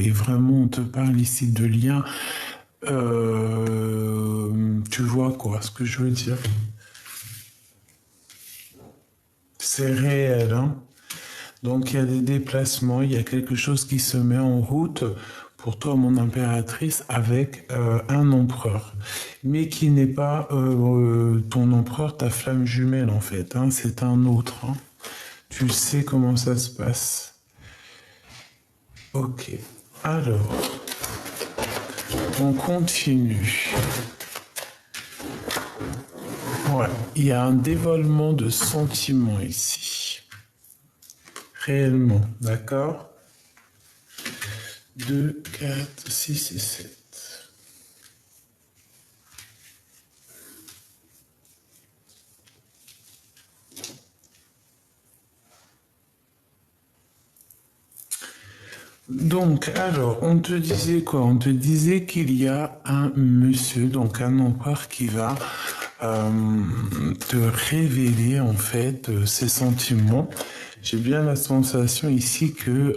et vraiment on te parle ici de lien, tu vois quoi, ce que je veux dire. C'est réel, hein. Donc il y a des déplacements, il y a quelque chose qui se met en route pour toi, mon impératrice, avec un empereur, mais qui n'est pas ton empereur, ta flamme jumelle en fait, hein, c'est un autre. Hein. Tu sais comment ça se passe. Ok, alors, on continue. Ouais, il y a un dévoilement de sentiments ici. Réellement, d'accord? 2, 4, 6 et 7. Donc, alors, on te disait quoi? On te disait qu'il y a un monsieur, donc un empereur qui va te révéler en fait ses sentiments. J'ai bien la sensation ici que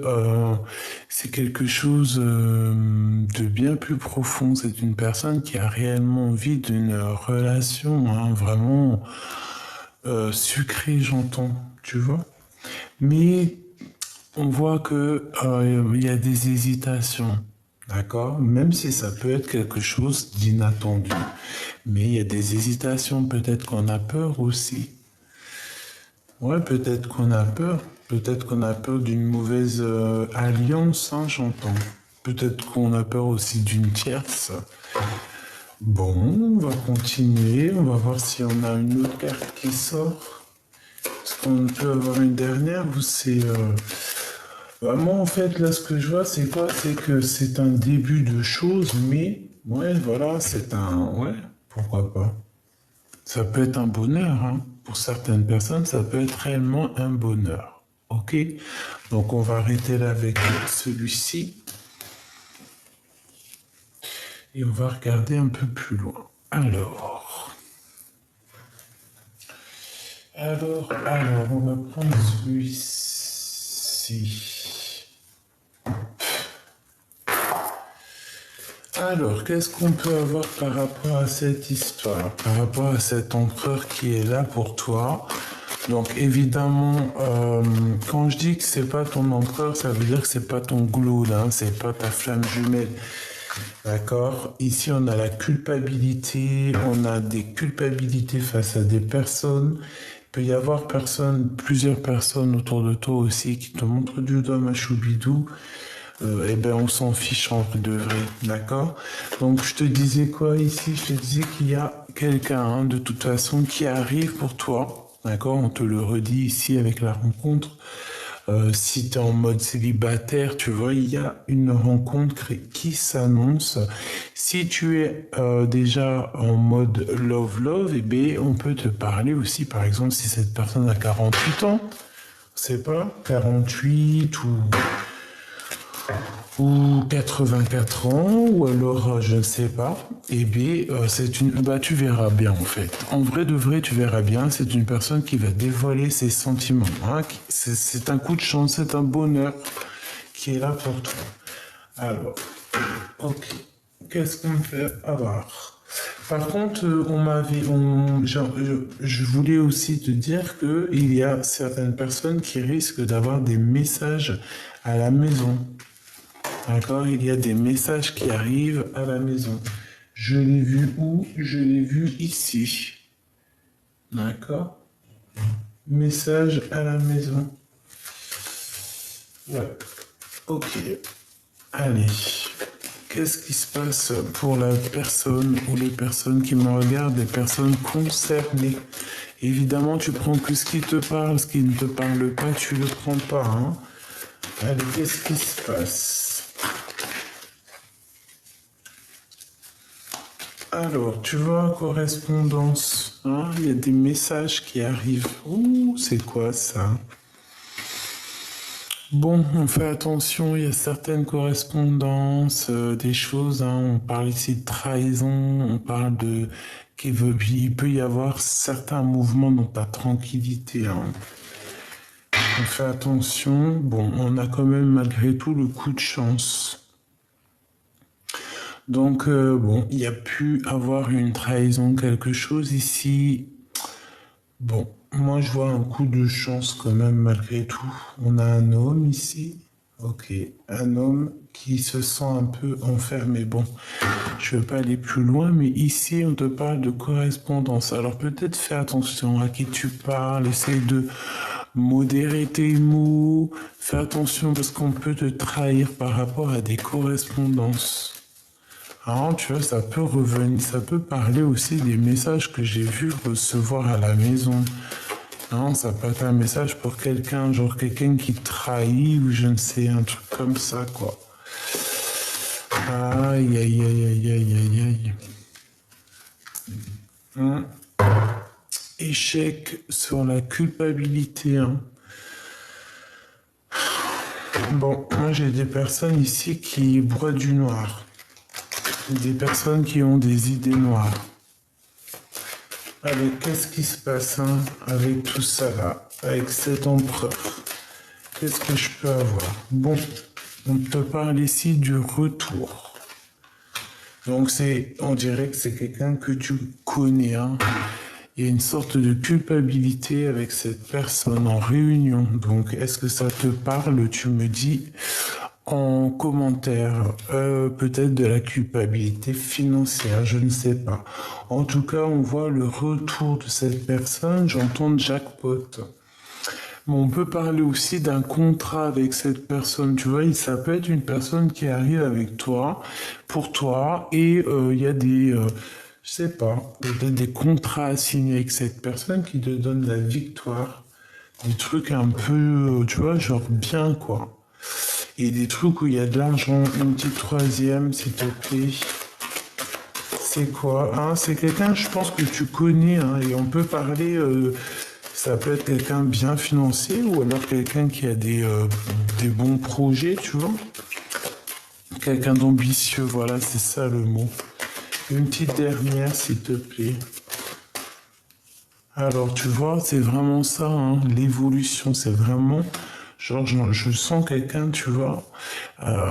c'est quelque chose de bien plus profond. C'est une personne qui a réellement envie d'une relation, hein, vraiment sucrée, j'entends, tu vois. Mais on voit que il y a des hésitations, d'accord? Même si ça peut être quelque chose d'inattendu, mais il y a des hésitations. Peut-être qu'on a peur aussi. Ouais, peut-être qu'on a peur d'une mauvaise alliance, hein, j'entends. Peut-être qu'on a peur aussi d'une tierce. Bon, on va continuer. On va voir si on a une autre carte qui sort. Est-ce qu'on peut avoir une dernière ou c'est bah, moi, en fait, là, ce que je vois, c'est quoi? C'est que c'est un début de choses, mais ouais, voilà, c'est un. Ouais, pourquoi pas? Ça peut être un bonheur, hein. Pour certaines personnes, ça peut être réellement un bonheur. Ok? Donc, on va arrêter là avec celui-ci et on va regarder un peu plus loin. Alors, on va prendre celui-ci. Alors, qu'est-ce qu'on peut avoir par rapport à cette histoire, par rapport à cet empereur qui est là pour toi? Donc, évidemment, quand je dis que c'est pas ton empereur, ça veut dire que c'est pas ton glow, là, hein, c'est pas ta flamme jumelle. D'accord? Ici, on a la culpabilité, on a des culpabilités face à des personnes. Il peut y avoir plusieurs personnes autour de toi aussi qui te montrent du doigt machoubidou. Eh ben, on s'en fiche en de vrai, d'accord? Donc, je te disais quoi ici? Je te disais qu'il y a quelqu'un, hein, de toute façon, qui arrive pour toi, d'accord? On te le redit ici avec la rencontre. Si tu es en mode célibataire, tu vois, il y a une rencontre qui s'annonce. Si tu es déjà en mode love, eh bien, on peut te parler aussi, par exemple, si cette personne a 48 ans, c'est pas 48 ou 84 ans, ou alors je ne sais pas, eh bien, bah, tu verras bien en fait. En vrai de vrai, tu verras bien, c'est une personne qui va dévoiler ses sentiments. Hein, c'est un coup de chance, c'est un bonheur qui est là pour toi. Alors, ok, qu'est-ce qu'on fait avoir? Par contre, je voulais aussi te dire que il y a certaines personnes qui risquent d'avoir des messages à la maison. D'accord, il y a des messages qui arrivent à la maison. Je l'ai vu où? Je l'ai vu ici. D'accord? Message à la maison. Ouais. Ok. Allez. Qu'est-ce qui se passe pour la personne ou les personnes qui me regardent, les personnes concernées? Évidemment, tu prends que ce qui te parle, ce qui ne te parle pas, tu le prends pas. Hein. Allez, qu'est-ce qui se passe? Alors, tu vois, correspondance, hein, il y a des messages qui arrivent. Ouh, c'est quoi ça? Bon, on fait attention, il y a certaines correspondances, des choses, hein, on parle ici de trahison, on parle de il peut y avoir certains mouvements dans ta tranquillité. Hein. On fait attention, bon, on a quand même malgré tout le coup de chance. Donc, bon, il y a pu avoir une trahison, quelque chose ici. Bon, moi je vois un coup de chance quand même malgré tout. On a un homme ici. Ok, un homme qui se sent un peu enfermé. Bon, je ne veux pas aller plus loin, mais ici on te parle de correspondance. Alors peut-être fais attention à qui tu parles, essaye de modérer tes mots, fais attention parce qu'on peut te trahir par rapport à des correspondances. Alors, tu vois, ça peut revenir, ça peut parler aussi des messages que j'ai vu recevoir à la maison. Non, ça peut être un message pour quelqu'un, genre quelqu'un qui trahit ou je ne sais, un truc comme ça, quoi. Aïe, aïe, aïe, aïe, aïe, aïe, aïe. Hum. Échec sur la culpabilité. Hein. Bon, moi j'ai des personnes ici qui broient du noir. Des personnes qui ont des idées noires. Avec qu'est-ce qui se passe hein, avec tout ça là, avec cet empereur? Qu'est-ce que je peux avoir? Bon, on te parle ici du retour. Donc on dirait que c'est quelqu'un que tu connais. Hein. Il y a une sorte de culpabilité avec cette personne en réunion. Donc, est-ce que ça te parle? Tu me dis en commentaire. Peut-être de la culpabilité financière, je ne sais pas. En tout cas, on voit le retour de cette personne. J'entends jackpot. Mais on peut parler aussi d'un contrat avec cette personne. Tu vois, ça peut être une personne qui arrive avec toi, pour toi, et il y a je sais pas, peut-être des contrats à signer avec cette personne qui te donne la victoire. Des trucs un peu, tu vois, genre bien, quoi. Et des trucs où il y a de l'argent. Une petite troisième, s'il te plaît. C'est quoi hein? C'est quelqu'un, je pense que tu connais, hein, et on peut parler. Ça peut être quelqu'un bien financier ou alors quelqu'un qui a des bons projets, tu vois. Quelqu'un d'ambitieux, voilà, c'est ça le mot. Une petite dernière, s'il te plaît. Alors, tu vois, c'est vraiment ça, hein, l'évolution, c'est vraiment... Genre, je sens quelqu'un, tu vois, euh,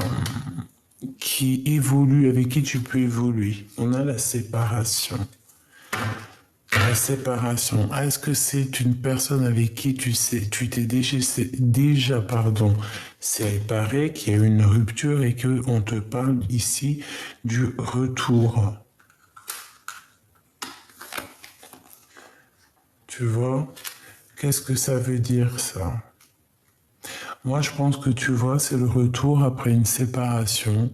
qui évolue, avec qui tu peux évoluer. On a la séparation. La séparation. Est-ce que c'est une personne avec qui tu t'es déjà, pardon, séparé, qu'il y a eu une rupture et que on te parle ici du retour? Tu vois? Qu'est-ce que ça veut dire ça? Moi, je pense que tu vois, c'est le retour après une séparation.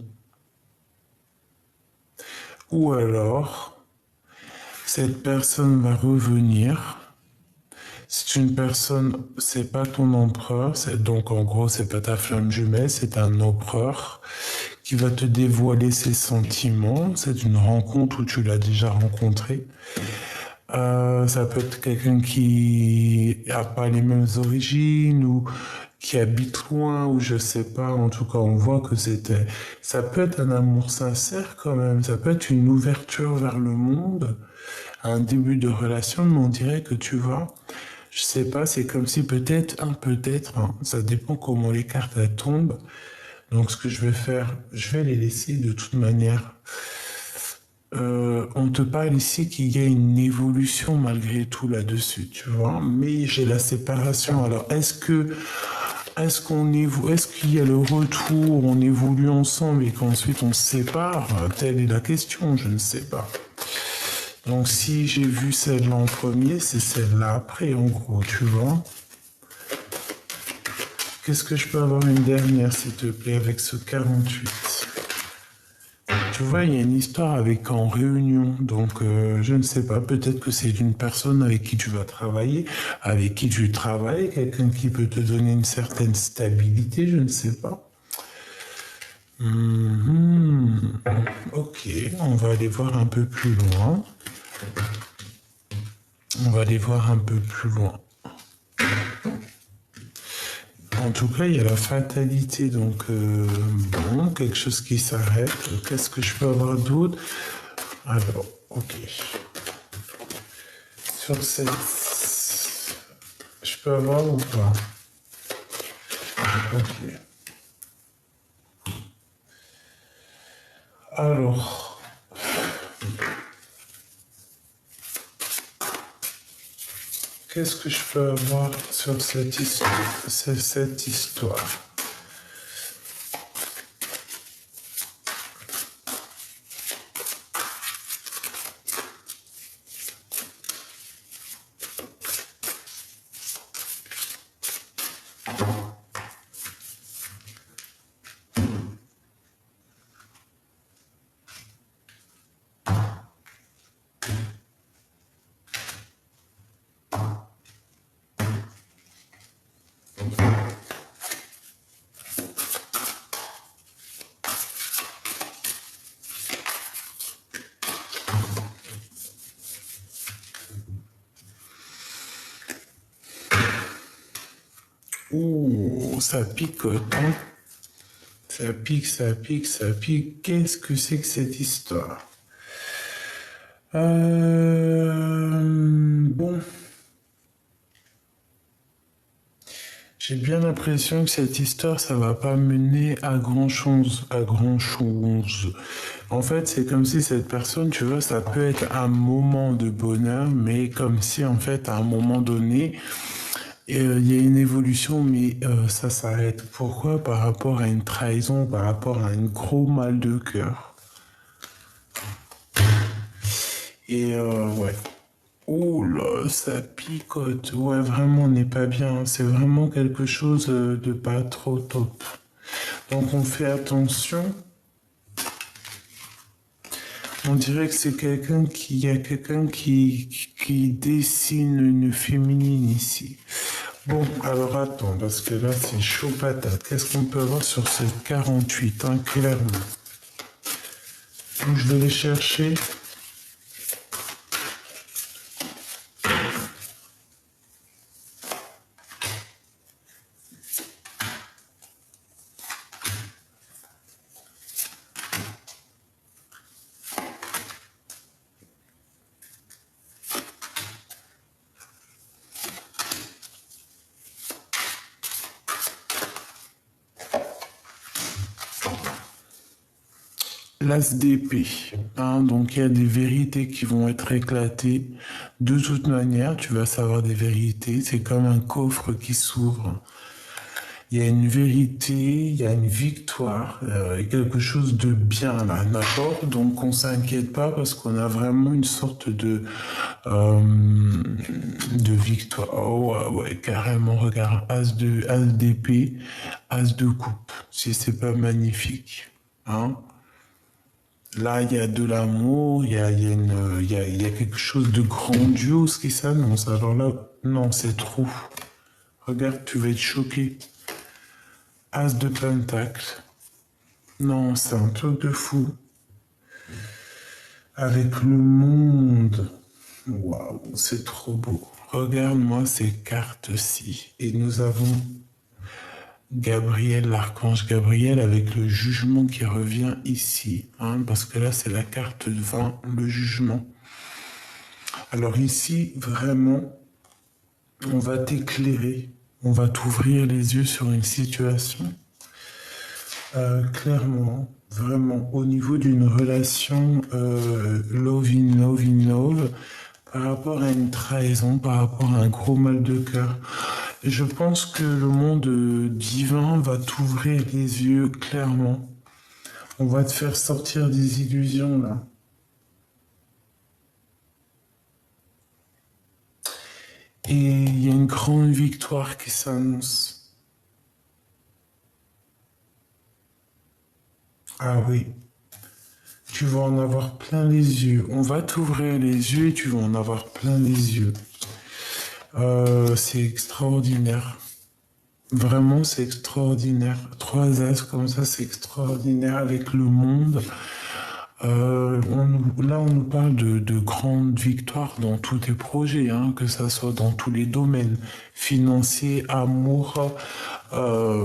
Ou alors, cette personne va revenir. C'est une personne, c'est pas ton empereur, donc en gros, c'est pas ta flamme jumelle, c'est un empereur qui va te dévoiler ses sentiments. C'est une rencontre où tu l'as déjà rencontré. Ça peut être quelqu'un qui a pas les mêmes origines ou qui habite loin ou je sais pas. En tout cas, on voit que ça peut être un amour sincère quand même. Ça peut être une ouverture vers le monde, un début de relation, mais on dirait que tu vois, je sais pas, c'est comme si peut-être, hein, ça dépend comment les cartes elles tombent. Donc ce que je vais faire, je vais les laisser de toute manière. On te parle ici qu'il y a une évolution malgré tout là-dessus, tu vois. Mais j'ai la séparation. Alors, est-ce qu'il y a le retour, on évolue ensemble et qu'ensuite on se sépare? Telle est la question, je ne sais pas. Donc, si j'ai vu celle-là en premier, c'est celle-là après, en gros, tu vois. Qu'est-ce que je peux avoir une dernière, s'il te plaît, avec ce 48? Tu vois, il y a une histoire avec en réunion, donc je ne sais pas, peut-être que c'est une personne avec qui tu vas travailler, avec qui tu travailles, quelqu'un qui peut te donner une certaine stabilité, je ne sais pas. Mhm. Ok, on va aller voir un peu plus loin. On va aller voir un peu plus loin. En tout cas, il y a la fatalité, donc bon, quelque chose qui s'arrête. Qu'est-ce que je peux avoir d'autre? Alors, ok. Sur cette... Je peux avoir ou pas? Ok. Alors, qu'est-ce que je peux avoir sur cette histoire? Ouh, ça picote, hein? Ça pique, ça pique, ça pique. Qu'est-ce que c'est que cette histoire? Bon. J'ai bien l'impression que cette histoire, ça va pas mener à grand-chose, à grand-chose. En fait, c'est comme si cette personne, tu vois, ça peut être un moment de bonheur, mais comme si, en fait, à un moment donné, il y a une évolution, mais ça s'arrête. Pourquoi? Par rapport à une trahison, par rapport à un gros mal de cœur. Et ouais. Oh là, ça picote. Ouais, vraiment, on n'est pas bien. C'est vraiment quelque chose de pas trop top. Donc on fait attention. On dirait que c'est quelqu'un qui, il y a quelqu'un qui dessine une féminine ici. Bon, alors attends, parce que là c'est chaud patate. Qu'est-ce qu'on peut avoir sur ce 48, hein, clairement. Donc je vais les chercher. L'as d'épée, hein, donc il y a des vérités qui vont être éclatées. De toute manière, tu vas savoir des vérités. C'est comme un coffre qui s'ouvre. Il y a une vérité, il y a une victoire, quelque chose de bien là, d'accord? Donc on s'inquiète pas parce qu'on a vraiment une sorte de victoire. Oh ouais, ouais, carrément, regarde, as d'épée, as de coupe. Si c'est pas magnifique, hein? Là, il y a de l'amour, il y a quelque chose de grandiose qui s'annonce. Alors là, non, c'est trop. Regarde, tu vas être choqué. As de pentacle. Non, c'est un truc de fou. Avec le monde. Waouh, c'est trop beau. Regarde-moi ces cartes-ci. Et nous avons Gabriel, l'archange Gabriel, avec le jugement qui revient ici. Hein, parce que là, c'est la carte 20, le jugement. Alors ici, vraiment, on va t'éclairer. On va t'ouvrir les yeux sur une situation. Clairement, vraiment, au niveau d'une relation love in love, par rapport à une trahison, par rapport à un gros mal de cœur, je pense que le monde divin va t'ouvrir les yeux clairement. On va te faire sortir des illusions là. Et il y a une grande victoire qui s'annonce. Ah oui. Tu vas en avoir plein les yeux. On va t'ouvrir les yeux et tu vas en avoir plein les yeux. C'est extraordinaire. Vraiment, c'est extraordinaire. 3 as comme ça, c'est extraordinaire avec le monde. Là, on nous parle de grandes victoires dans tous tes projets, hein, que ça soit dans tous les domaines, financiers, amour,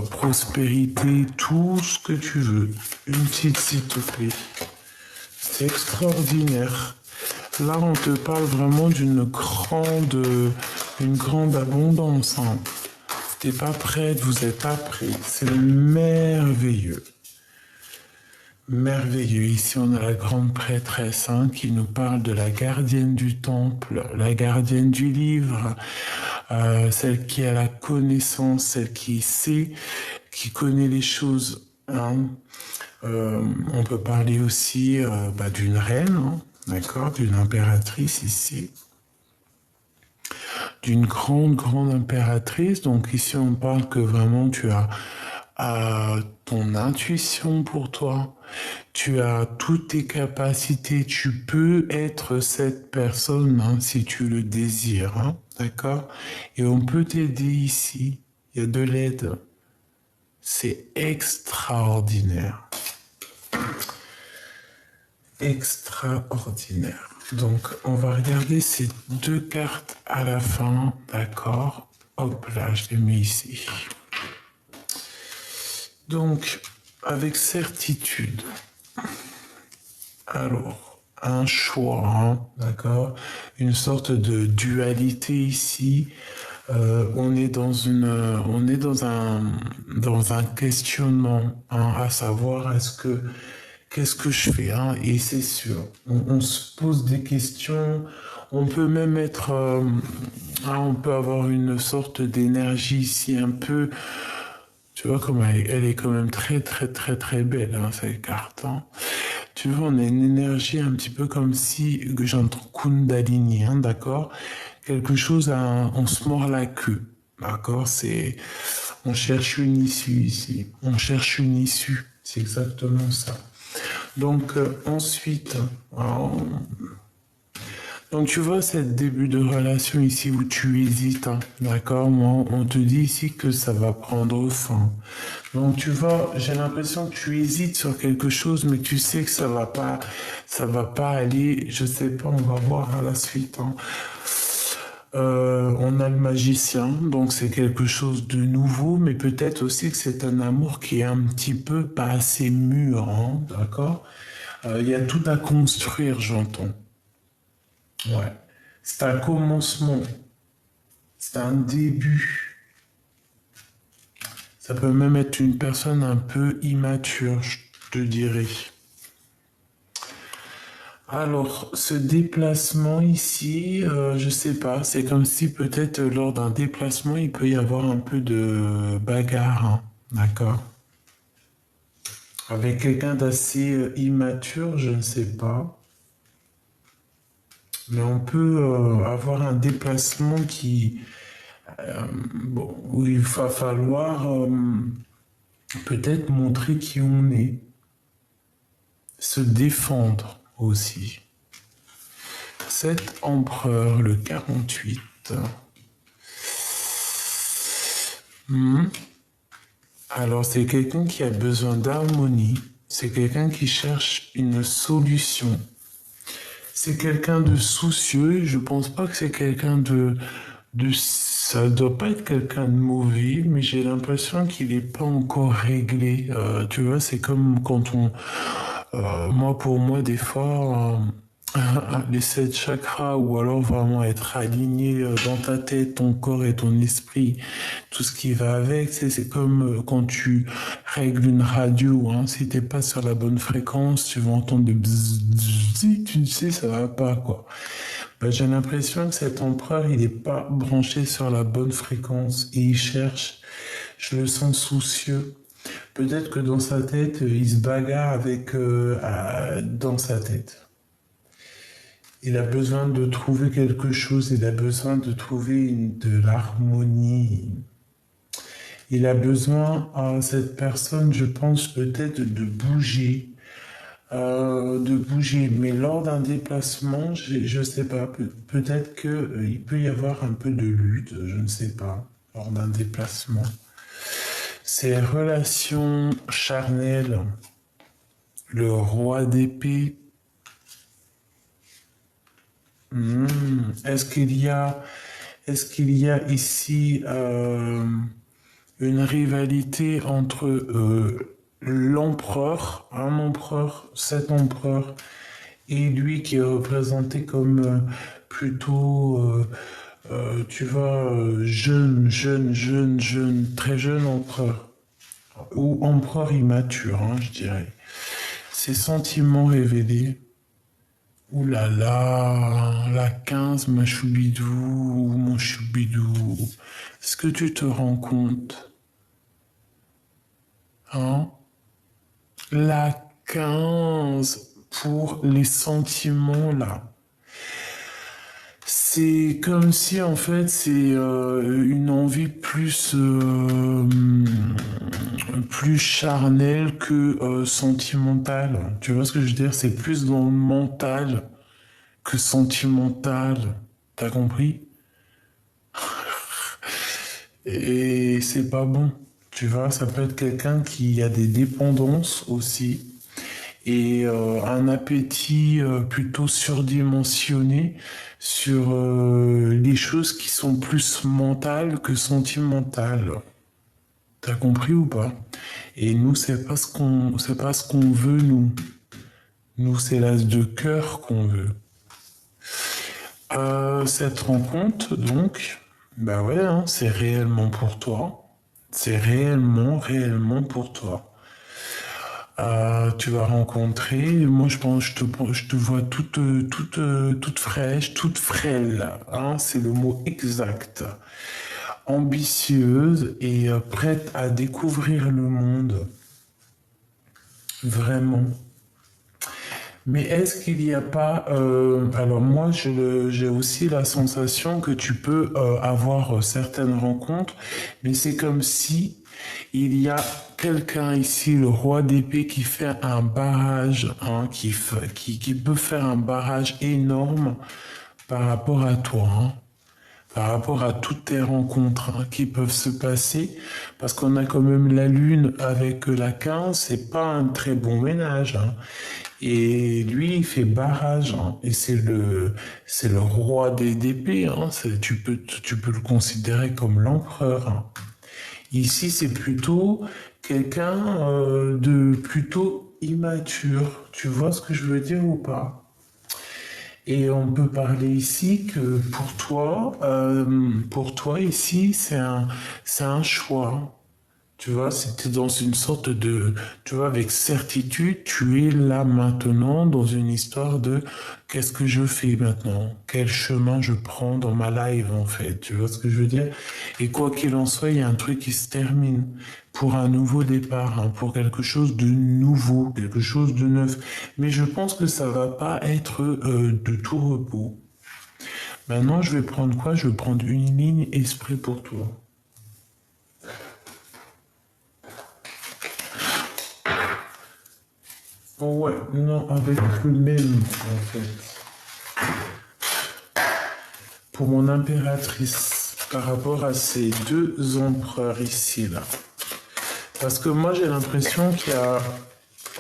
prospérité, tout ce que tu veux. Une petite, s'il te plaît. C'est extraordinaire. Là, on te parle vraiment une grande abondance. Hein. T'es pas prête, vous êtes pas prêts. C'est merveilleux. Merveilleux. Ici, on a la grande prêtresse hein, qui nous parle de la gardienne du temple, la gardienne du livre, celle qui a la connaissance, celle qui sait, qui connaît les choses. Hein. On peut parler aussi d'une reine, hein, d'accord, d'une impératrice ici, d'une grande impératrice. Donc ici, on parle que vraiment tu as ton intuition pour toi, tu as toutes tes capacités, tu peux être cette personne hein, si tu le désires, hein, d'accord? Et on peut t'aider ici, il y a de l'aide, c'est extraordinaire. Extraordinaire. Donc, on va regarder ces deux cartes à la fin, d'accord? Hop là, je les mets ici. Donc, avec certitude, alors, un choix, hein, d'accord? Une sorte de dualité ici. On est dans un questionnement, hein, à savoir qu'est-ce que je fais, hein? Et c'est sûr, on se pose des questions. On peut même être, on peut avoir une sorte d'énergie ici un peu. Tu vois comme elle est quand même très belle, hein, cette carte. Hein. Tu vois, on a une énergie un petit peu comme si, que j'entends Kundalini, hein, d'accord? Quelque chose, on se mord la queue, d'accord? On cherche une issue ici. On cherche une issue. C'est exactement ça. Donc, ensuite, donc tu vois, c'est le début de relation ici où tu hésites, hein, d'accord? Moi, on te dit ici que ça va prendre fin. Donc tu vois, j'ai l'impression que tu hésites sur quelque chose, mais tu sais que ça va pas aller. Je sais pas, on va voir à la suite. Hein. On a le magicien, donc c'est quelque chose de nouveau, mais peut-être aussi que c'est un amour qui est un petit peu pas assez mûr, hein, d'accord? Il y a tout à construire, j'entends. Ouais. C'est un commencement. C'est un début. Ça peut même être une personne un peu immature, je te dirais. Alors, ce déplacement ici, je sais pas, c'est comme si peut-être lors d'un déplacement, il peut y avoir un peu de bagarre, hein, d'accord? Avec quelqu'un d'assez immature, je ne sais pas. Mais on peut avoir un déplacement où il va falloir peut-être montrer qui on est, se défendre aussi. Cet empereur, le 48. Alors c'est quelqu'un qui a besoin d'harmonie, c'est quelqu'un qui cherche une solution. C'est quelqu'un de soucieux, je pense pas que c'est quelqu'un ça doit pas être quelqu'un de mauvais, mais j'ai l'impression qu'il est pas encore réglé. Tu vois, c'est comme quand pour moi, des fois, les 7 chakras, ou alors vraiment être aligné dans ta tête, ton corps et ton esprit, tout ce qui va avec, c'est comme quand tu règles une radio, hein, si t'es pas sur la bonne fréquence, tu vas entendre des bzzz, bzzz, tu sais, ça va pas, quoi. J'ai l'impression que cet empereur, il est pas branché sur la bonne fréquence et il cherche, je le sens soucieux. Peut-être que dans sa tête, il se bagarre dans sa tête. Il a besoin de trouver quelque chose, il a besoin de trouver de l'harmonie. Il a besoin à cette personne, je pense, peut-être de bouger. Mais lors d'un déplacement, je ne sais pas, peut-être qu'il peut y avoir un peu de lutte, je ne sais pas, lors d'un déplacement. Ces relations charnelles, le roi d'épée. Est-ce qu'il y a ici une rivalité entre l'empereur, cet empereur, et lui qui est représenté comme plutôt, tu vois, très jeune empereur, ou empereur immature, hein, je dirais. Ces sentiments révélés. Ouh là là, la 15, ma choubidou, mon choubidou. Est-ce que tu te rends compte? Hein? La 15 pour les sentiments là. C'est comme si en fait c'est une envie plus charnelle que sentimentale. Tu vois ce que je veux dire? C'est plus dans le mental que sentimental. T'as compris? Et c'est pas bon. Tu vois, ça peut être quelqu'un qui a des dépendances aussi et un appétit plutôt surdimensionné sur les choses qui sont plus mentales que sentimentales. T'as compris ou pas? Et nous, c'est pas ce qu'on veut, nous. Nous, c'est l'as de cœur qu'on veut. Cette rencontre, donc, bah ouais, hein, c'est réellement pour toi. C'est réellement, réellement pour toi. Tu vas rencontrer, moi je pense, je te vois toute fraîche, toute frêle, hein, c'est le mot exact. Ambitieuse et prête à découvrir le monde. Vraiment. Mais est-ce qu'il n'y a pas... alors moi, j'ai aussi la sensation que tu peux avoir certaines rencontres, mais c'est comme si il y a quelqu'un ici, le roi d'épée, qui fait un barrage, hein, qui peut faire un barrage énorme par rapport à toi, hein, par rapport à toutes tes rencontres hein, qui peuvent se passer, parce qu'on a quand même la lune avec la 15, c'est pas un très bon ménage. Hein. Et lui, il fait barrage, hein, et c'est le roi des d'épée, hein, tu peux le considérer comme l'empereur. Hein. Ici, c'est plutôt quelqu'un de plutôt immature. Tu vois ce que je veux dire ou pas? Et on peut parler ici que pour toi ici, c'est un choix. Tu vois, c'était dans une sorte de, tu vois, avec certitude, tu es là maintenant dans une histoire de qu'est-ce que je fais maintenant? Quel chemin je prends dans ma life, en fait? Tu vois ce que je veux dire? Et quoi qu'il en soit, il y a un truc qui se termine pour un nouveau départ, hein, pour quelque chose de nouveau, quelque chose de neuf. Mais je pense que ça va pas être de tout repos. Maintenant, je vais prendre quoi? Je vais prendre une ligne esprit pour toi. Oh ouais, non, avec le même, en fait. Pour mon impératrice, par rapport à ces deux empereurs ici, là. Parce que moi, j'ai l'impression qu'il y a...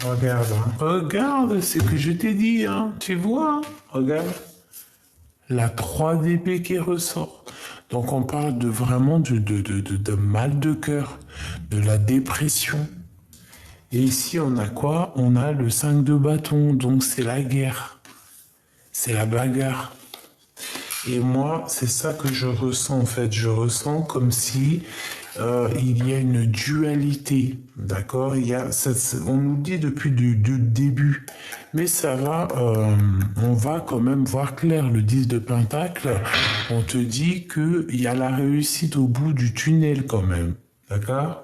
Regarde, hein. Regarde, c'est ce que je t'ai dit, hein. Tu vois, hein. Regarde. La 3 d'épée qui ressort. Donc, on parle de vraiment de mal de cœur, de la dépression. Et ici, on a quoi? On a le 5 de bâton, donc c'est la guerre. C'est la bagarre. Et moi, c'est ça que je ressens en fait. Je ressens comme si il y a une dualité, d'accord? On nous dit depuis le début, mais ça va, on va quand même voir clair. Le 10 de Pentacle, on te dit qu'il y a la réussite au bout du tunnel quand même, d'accord?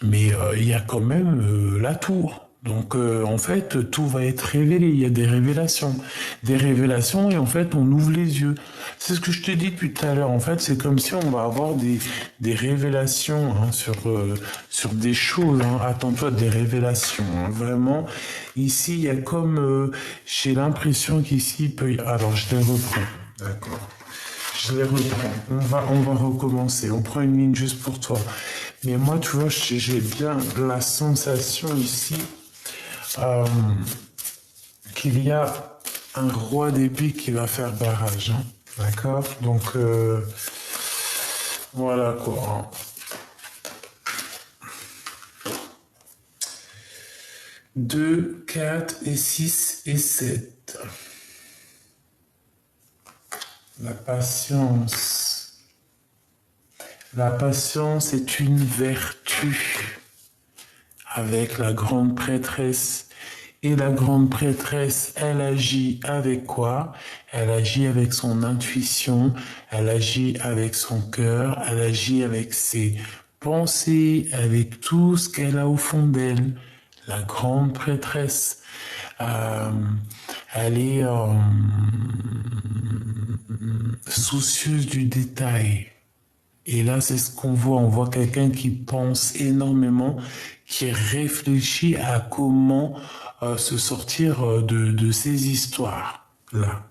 Mais il y a quand même la tour. Donc en fait, tout va être révélé. Il y a des révélations. Des révélations et en fait, on ouvre les yeux. C'est ce que je te dis depuis tout à l'heure. En fait, c'est comme si on va avoir des révélations hein, sur des choses. Hein. Attends-toi des révélations. Hein. Vraiment, ici, il y a comme... j'ai l'impression qu'ici, il peut y... Alors, je les reprends. D'accord. Je les reprends. On va recommencer. On prend une ligne juste pour toi. Mais moi, tu vois, j'ai bien la sensation ici qu'il y a un roi d'épée qui va faire barrage. Hein. D'accord? Donc, voilà quoi. 2, 4 et 6 et 7. La patience. La patience est une vertu. avec la grande prêtresse. Et la grande prêtresse, elle agit avec quoi? Elle agit avec son intuition, elle agit avec son cœur, elle agit avec ses pensées, avec tout ce qu'elle a au fond d'elle. La grande prêtresse, euh, elle est soucieuse du détail. Et là, c'est ce qu'on voit. On voit quelqu'un qui pense énormément, qui réfléchit à comment se sortir de ces histoires-là.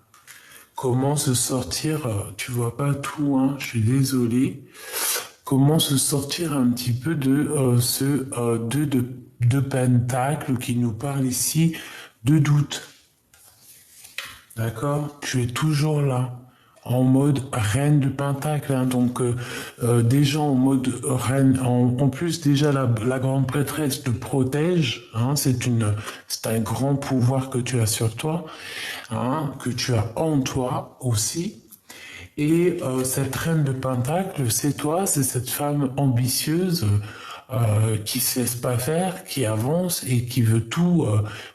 Comment se sortir, tu vois pas tout, hein, je suis désolé. Comment se sortir un petit peu de ce 2 de pentacle qui nous parle ici de doute. D'accord? Tu es toujours là, en mode reine de pentacle, hein, donc déjà en mode reine, en plus déjà la grande prêtresse te protège, hein, c'est un grand pouvoir que tu as sur toi, hein, que tu as en toi aussi. Et cette reine de pentacle, c'est toi, c'est cette femme ambitieuse qui se laisse pas faire, qui avance et qui veut tout,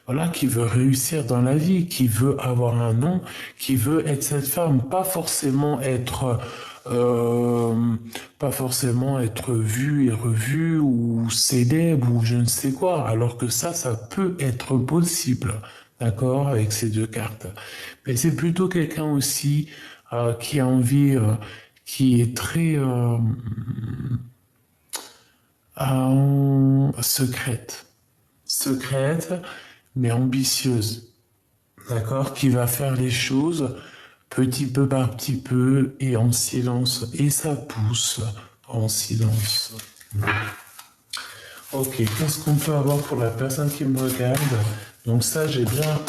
voilà, qui veut réussir dans la vie, qui veut avoir un nom, qui veut être cette femme, pas forcément être vue et revue ou célèbre ou je ne sais quoi, alors que ça peut être possible, d'accord, avec ces deux cartes. Mais c'est plutôt quelqu'un aussi qui a envie, qui est très secrète, mais ambitieuse, d'accord, qui va faire les choses petit peu par petit peu et en silence, et ça pousse en silence. Ok, qu'est-ce qu'on peut avoir pour la personne qui me regarde? Donc ça, j'ai bien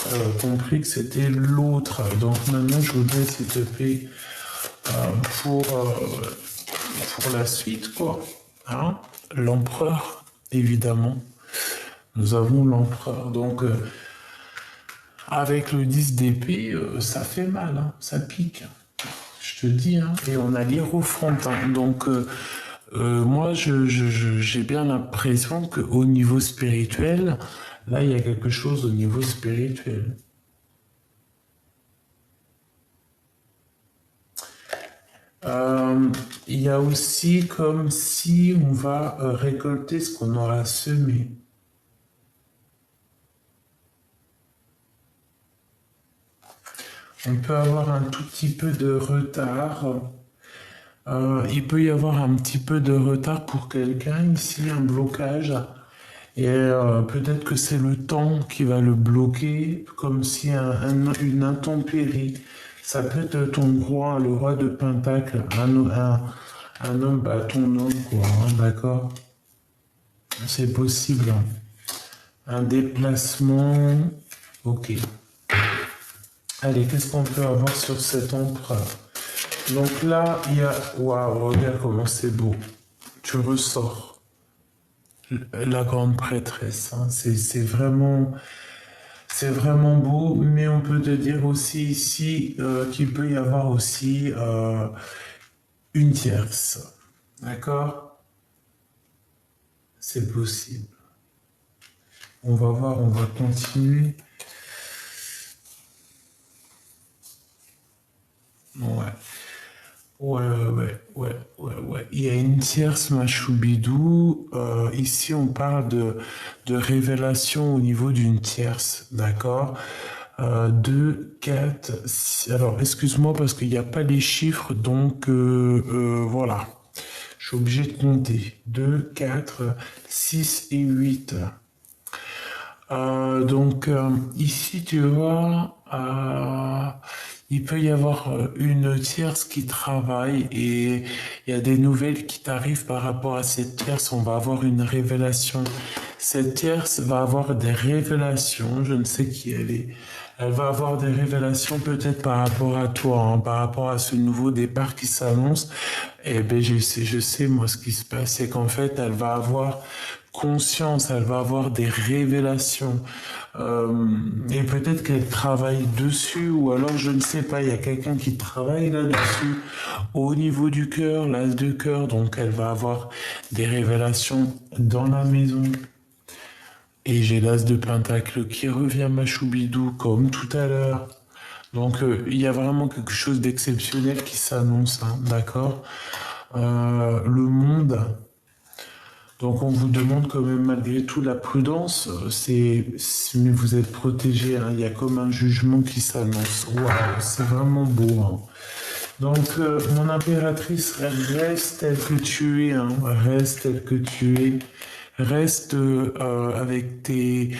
compris que c'était l'autre. Donc maintenant, je voudrais, s'il te plaît, pour la suite, quoi. Hein, l'empereur, évidemment. Nous avons l'empereur. Donc, avec le 10 d'épée, ça fait mal, hein, ça pique. Je te dis, hein. Et on a l'hiérophante. Hein. Donc, moi, j'ai bien l'impression qu'au niveau spirituel, là, il y a quelque chose au niveau spirituel. Il y a aussi comme si on va récolter ce qu'on aura semé. On peut avoir un tout petit peu de retard. Il peut y avoir un petit peu de retard pour quelqu'un ici, un blocage. Et peut-être que c'est le temps qui va le bloquer, comme si une intempérie. Ça peut être ton roi, le roi de Pentacle, un homme, bah, ton homme, quoi, hein, d'accord? C'est possible. Hein. Un déplacement, ok. Allez, qu'est-ce qu'on peut avoir sur cet empereur? Donc là, il y a... Waouh, regarde comment c'est beau. Tu ressors. La grande prêtresse, hein. C'est vraiment beau, mais on peut te dire aussi ici qu'il peut y avoir aussi une tierce. D'accord? C'est possible. On va voir, on va continuer. Ouais. Il y a une tierce Machoubidou. Ici, on parle de révélation au niveau d'une tierce, d'accord? 2, 4, 6. Alors, excuse-moi parce qu'il n'y a pas les chiffres, donc voilà. Je suis obligé de compter. 2, 4, 6 et 8. Donc, ici, tu vois, il peut y avoir une tierce qui travaille et il y a des nouvelles qui t'arrivent par rapport à cette tierce. On va avoir une révélation. Cette tierce va avoir des révélations. Je ne sais qui elle est. Elle va avoir des révélations peut-être par rapport à toi, hein, par rapport à ce nouveau départ qui s'annonce. Eh ben, je sais, moi, ce qui se passe, c'est qu'en fait, elle va avoir conscience, elle va avoir des révélations. Et peut-être qu'elle travaille dessus, ou alors je ne sais pas, il y a quelqu'un qui travaille là-dessus. Au niveau du cœur, l'as de cœur, donc elle va avoir des révélations dans la maison. Et j'ai l'as de pentacle qui revient Machoubidou comme tout à l'heure. Donc il y a vraiment quelque chose d'exceptionnel qui s'annonce, hein, d'accord. Le monde. Donc on vous demande quand même malgré tout la prudence. Mais vous êtes protégé, hein. Il y a comme un jugement qui s'annonce. Waouh, c'est vraiment beau, hein. Donc mon impératrice, reste telle que tu es, hein. Reste telle que tu es. Reste avec tes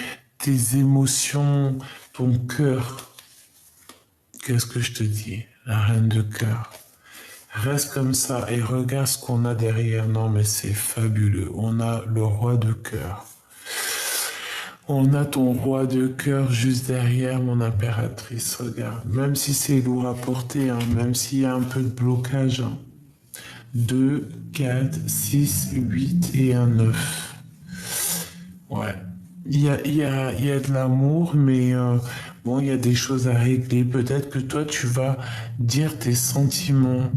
émotions, ton cœur. Qu'est-ce que je te dis? La reine de cœur. Reste comme ça et regarde ce qu'on a derrière. Non, mais c'est fabuleux. On a le roi de cœur. On a ton roi de cœur juste derrière, mon impératrice. Regarde. Même si c'est lourd à porter, hein, même s'il y a un peu de blocage. Hein. 2, 4, 6, 8 et un 9. Ouais. Il y a de l'amour, mais bon, il y a des choses à régler. Peut-être que toi, tu vas dire tes sentiments.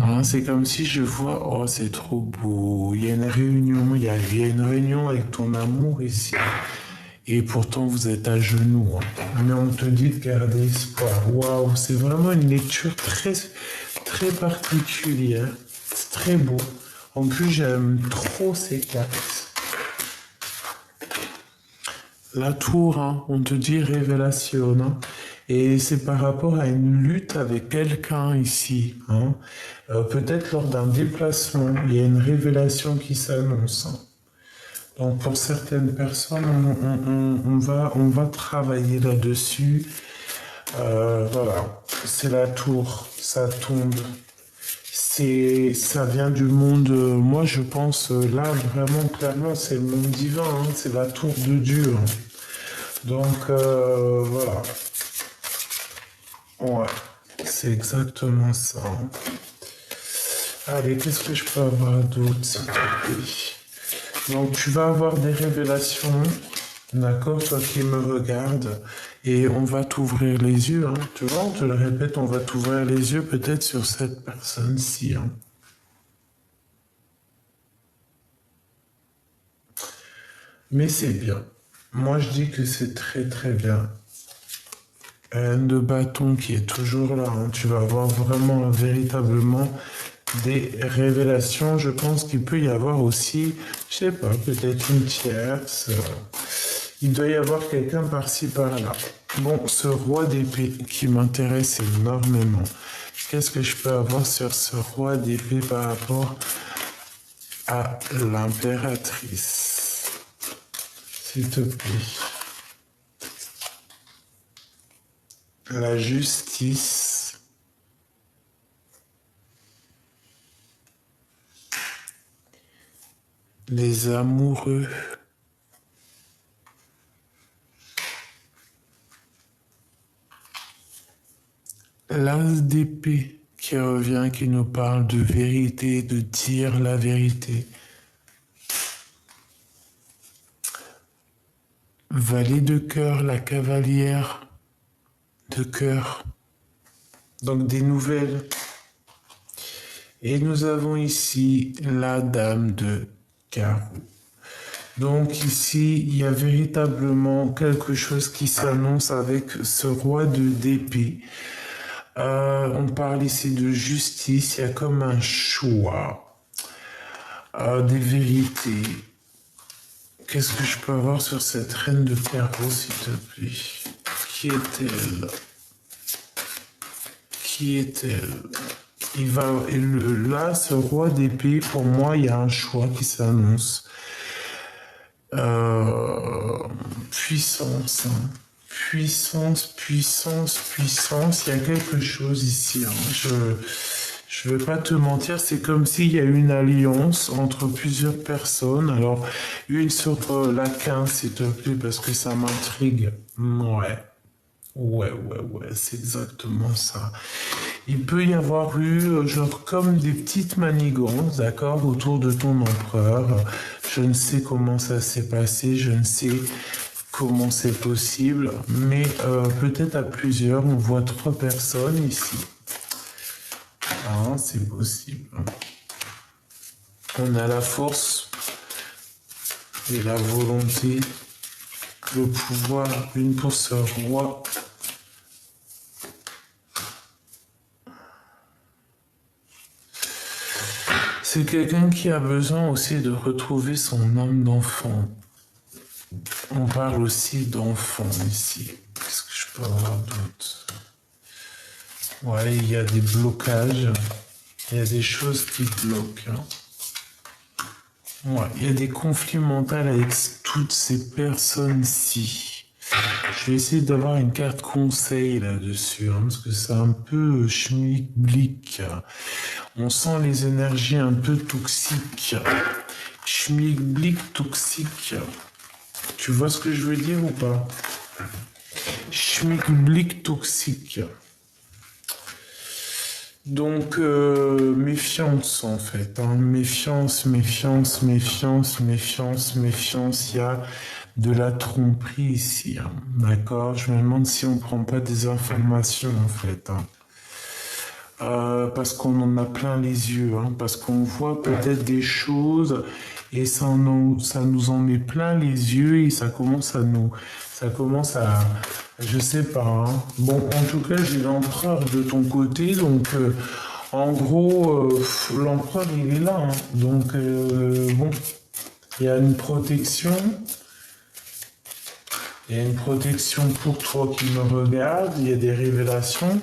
Hein, c'est comme si je vois, oh, c'est trop beau. Il y a une réunion, il y a une réunion avec ton amour ici. Et pourtant, vous êtes à genoux. Hein. Mais on te dit de garder espoir. Waouh, c'est vraiment une lecture très, très particulière. C'est très beau. En plus, j'aime trop ces cartes. La tour, hein, on te dit révélation, hein, et c'est par rapport à une lutte avec quelqu'un ici. Hein. Peut-être lors d'un déplacement, il y a une révélation qui s'annonce. Hein. Donc pour certaines personnes, on va travailler là-dessus. Voilà, c'est la tour, ça tombe. Ça vient du monde, moi je pense, là vraiment clairement c'est le monde divin, hein, c'est la tour de Dieu. Hein. Donc voilà. Ouais, c'est exactement ça. Hein. Allez, qu'est-ce que je peux avoir d'autre, s'il te plaît? Donc tu vas avoir des révélations, d'accord, toi qui me regardes, et on va t'ouvrir les yeux, hein. Tu vois, on te le répète, on va t'ouvrir les yeux peut-être sur cette personne-ci. Hein. Mais c'est bien. Moi, je dis que c'est très très bien. Reine de bâton qui est toujours là. Hein. Tu vas avoir vraiment, véritablement des révélations. Je pense qu'il peut y avoir aussi, je sais pas, peut-être une tierce. Il doit y avoir quelqu'un par-ci, par-là. Bon, ce roi d'épée qui m'intéresse énormément. Qu'est-ce que je peux avoir sur ce roi d'épée par rapport à l'impératrice? S'il te plaît. La justice. Les amoureux. L'as d'épée qui revient, qui nous parle de vérité, de dire la vérité. Valet de cœur, la cavalière de cœur. Donc des nouvelles. Et nous avons ici la dame de carreau. Donc ici, il y a véritablement quelque chose qui s'annonce avec ce roi d'épée. On parle ici de justice, il y a comme un choix, des vérités. Qu'est-ce que je peux avoir sur cette reine de carreau, s'il te plaît? Qui est-elle? Qui est-elle? Là, ce roi d'épée, pour moi, il y a un choix qui s'annonce. Puissance, hein. Puissance, puissance, puissance. Il y a quelque chose ici. Hein. Je vais pas te mentir, c'est comme s'il y a une alliance entre plusieurs personnes. Alors, une sur la 15, s'il te plaît, parce que ça m'intrigue. Ouais. Ouais, c'est exactement ça. Il peut y avoir eu, genre, comme des petites manigances, d'accord, autour de ton empereur. Je ne sais comment ça s'est passé, je ne sais comment c'est possible, mais peut-être à plusieurs, on voit 3 personnes ici. Ah, c'est possible. On a la force et la volonté le pouvoir, une pour ce roi. C'est quelqu'un qui a besoin aussi de retrouver son âme d'enfant. On parle aussi d'enfant ici. Qu'est-ce que je peux avoir d'autre? Ouais, il y a des blocages. Il y a des choses qui bloquent. Ouais, il y a des conflits mentaux avec toutes ces personnes-ci. Je vais essayer d'avoir une carte conseil là-dessus, parce que c'est un peu schmilblick. On sent les énergies un peu toxiques. Schmilblick toxique. Tu vois ce que je veux dire ou pas? Schmilblick toxique. Donc, méfiance en fait. Méfiance, méfiance, méfiance, méfiance, méfiance. Il y a de la tromperie ici. D'accord? Je me demande si on ne prend pas des informations en fait. Parce qu'on en a plein les yeux. Parce qu'on voit peut-être des choses et ça nous en met plein les yeux et ça commence à, je sais pas. Bon, en tout cas, j'ai l'empereur de ton côté, donc en gros, l'empereur il est là. Donc bon, il y a une protection. Il y a une protection pour toi qui me regarde. Il y a des révélations.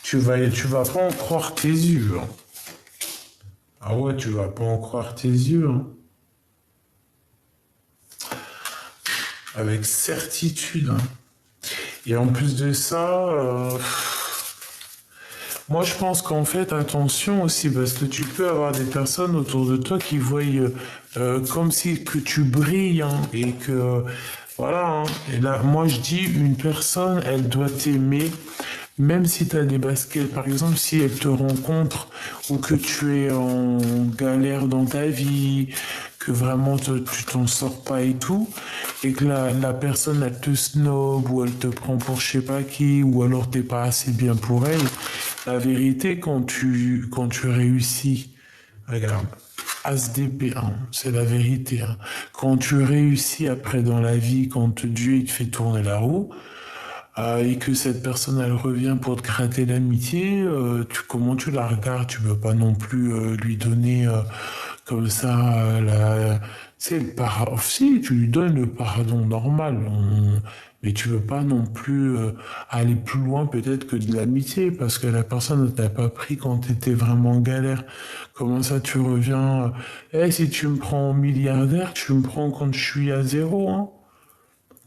Tu vas pas en croire tes yeux. Ah ouais, tu vas pas en croire tes yeux. Avec certitude. Et en plus de ça, moi je pense qu'en fait, attention aussi, parce que tu peux avoir des personnes autour de toi qui voient comme si que tu brilles, et que, voilà. Et là, moi je dis, une personne, elle doit t'aimer, même si tu as des baskets, par exemple, si elle te rencontre ou que tu es en galère dans ta vie, que vraiment tu t'en sors pas et tout, et que la personne elle te snob ou elle te prend pour je sais pas qui, ou alors t'es pas assez bien pour elle, la vérité quand tu réussis, regarde, As d'épée, c'est la vérité. Quand tu réussis après dans la vie, quand Dieu il te fait tourner la roue, et que cette personne elle revient pour te gratter l'amitié, comment tu la regardes? Tu peux pas non plus lui donner comme ça c'est le pardon. Si tu lui donnes le pardon normal, mais tu veux pas non plus aller plus loin peut-être que de l'amitié parce que la personne ne t'a pas pris quand tu étais vraiment en galère. Comment ça tu reviens? Si tu me prends milliardaire, tu me prends quand je suis à zéro.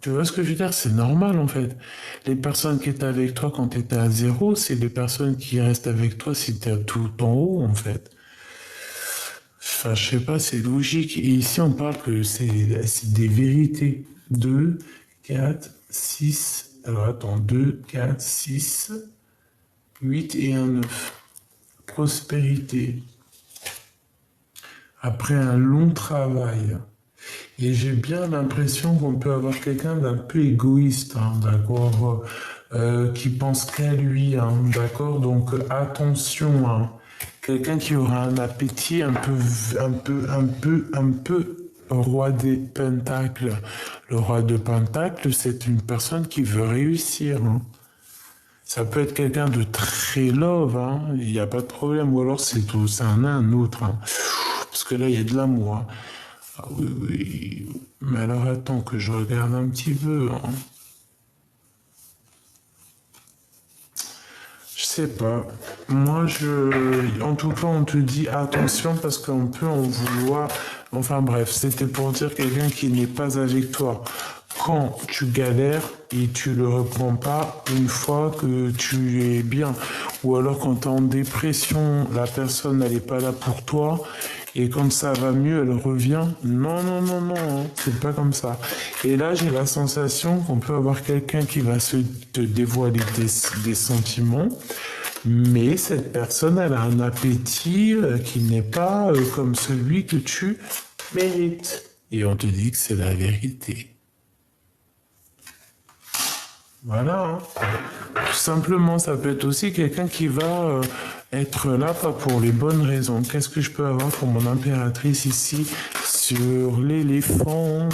Tu vois ce que je veux dire? C'est normal en fait. Les personnes qui étaient avec toi quand tu étais à zéro, c'est les personnes qui restent avec toi si tu es tout en haut en fait. Enfin, je sais pas, c'est logique. Et ici, on parle que c'est des vérités. 2, 4, 6. Alors attends, 2, 4, 6, 8 et un 9. Prospérité. Après un long travail. Et j'ai bien l'impression qu'on peut avoir quelqu'un d'un peu égoïste, d'accord, qui pense qu'à lui, d'accord. Donc attention, quelqu'un qui aura un appétit un peu roi des pentacles. Le roi de pentacles, c'est une personne qui veut réussir. Ça peut être quelqu'un de très love, il n'y a pas de problème. Ou alors c'est un autre. Parce que là, il y a de l'amour. Ah oui, oui. Mais alors attends que je regarde un petit peu. Je sais pas. Moi, en tout cas, on te dit attention parce qu'on peut en vouloir. Enfin bref, c'était pour dire quelqu'un qui n'est pas avec toi. Quand tu galères et tu le reprends pas une fois que tu es bien. Ou alors quand tu es en dépression, la personne elle n'est pas là pour toi. Et quand ça va mieux, elle revient. Non, non, non, non, c'est pas comme ça. Et là, j'ai la sensation qu'on peut avoir quelqu'un qui va te dévoiler des sentiments. Mais cette personne, elle a un appétit qui n'est pas comme celui que tu mérites. Et on te dit que c'est la vérité. Voilà. Tout simplement, ça peut être aussi quelqu'un qui va être là pas pour les bonnes raisons. Qu'est-ce que je peux avoir pour mon impératrice ici sur l'éléphant?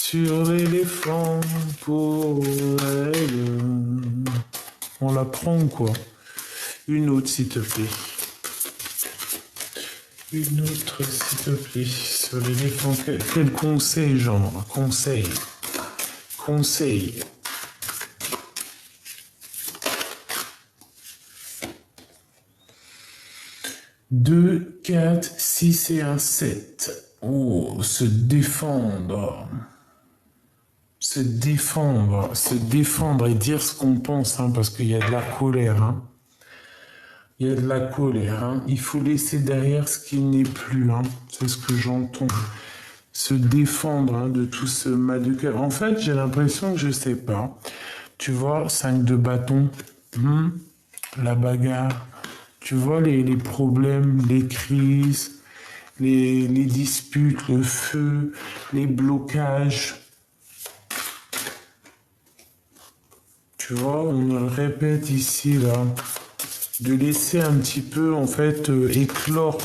sur l'éléphant pour elle. On la prend quoi? Une autre s'il te plaît. Une autre s'il te plaît. Sur l'éléphant. Quel conseil genre? Conseil. Conseil. 2, 4, 6 et un 7. Oh, se défendre. Se défendre. Se défendre et dire ce qu'on pense, hein, parce qu'il y a de la colère. Hein. Il y a de la colère. Hein. Il faut laisser derrière ce qui n'est plus. Hein. C'est ce que j'entends. Se défendre hein, de tout ce mal de cœur. En fait, j'ai l'impression que je sais pas. Tu vois, 5 de bâton. La bagarre. Tu vois les problèmes, les crises, les disputes, le feu, les blocages. Tu vois, on le répète ici, là. De laisser un petit peu, en fait, éclore.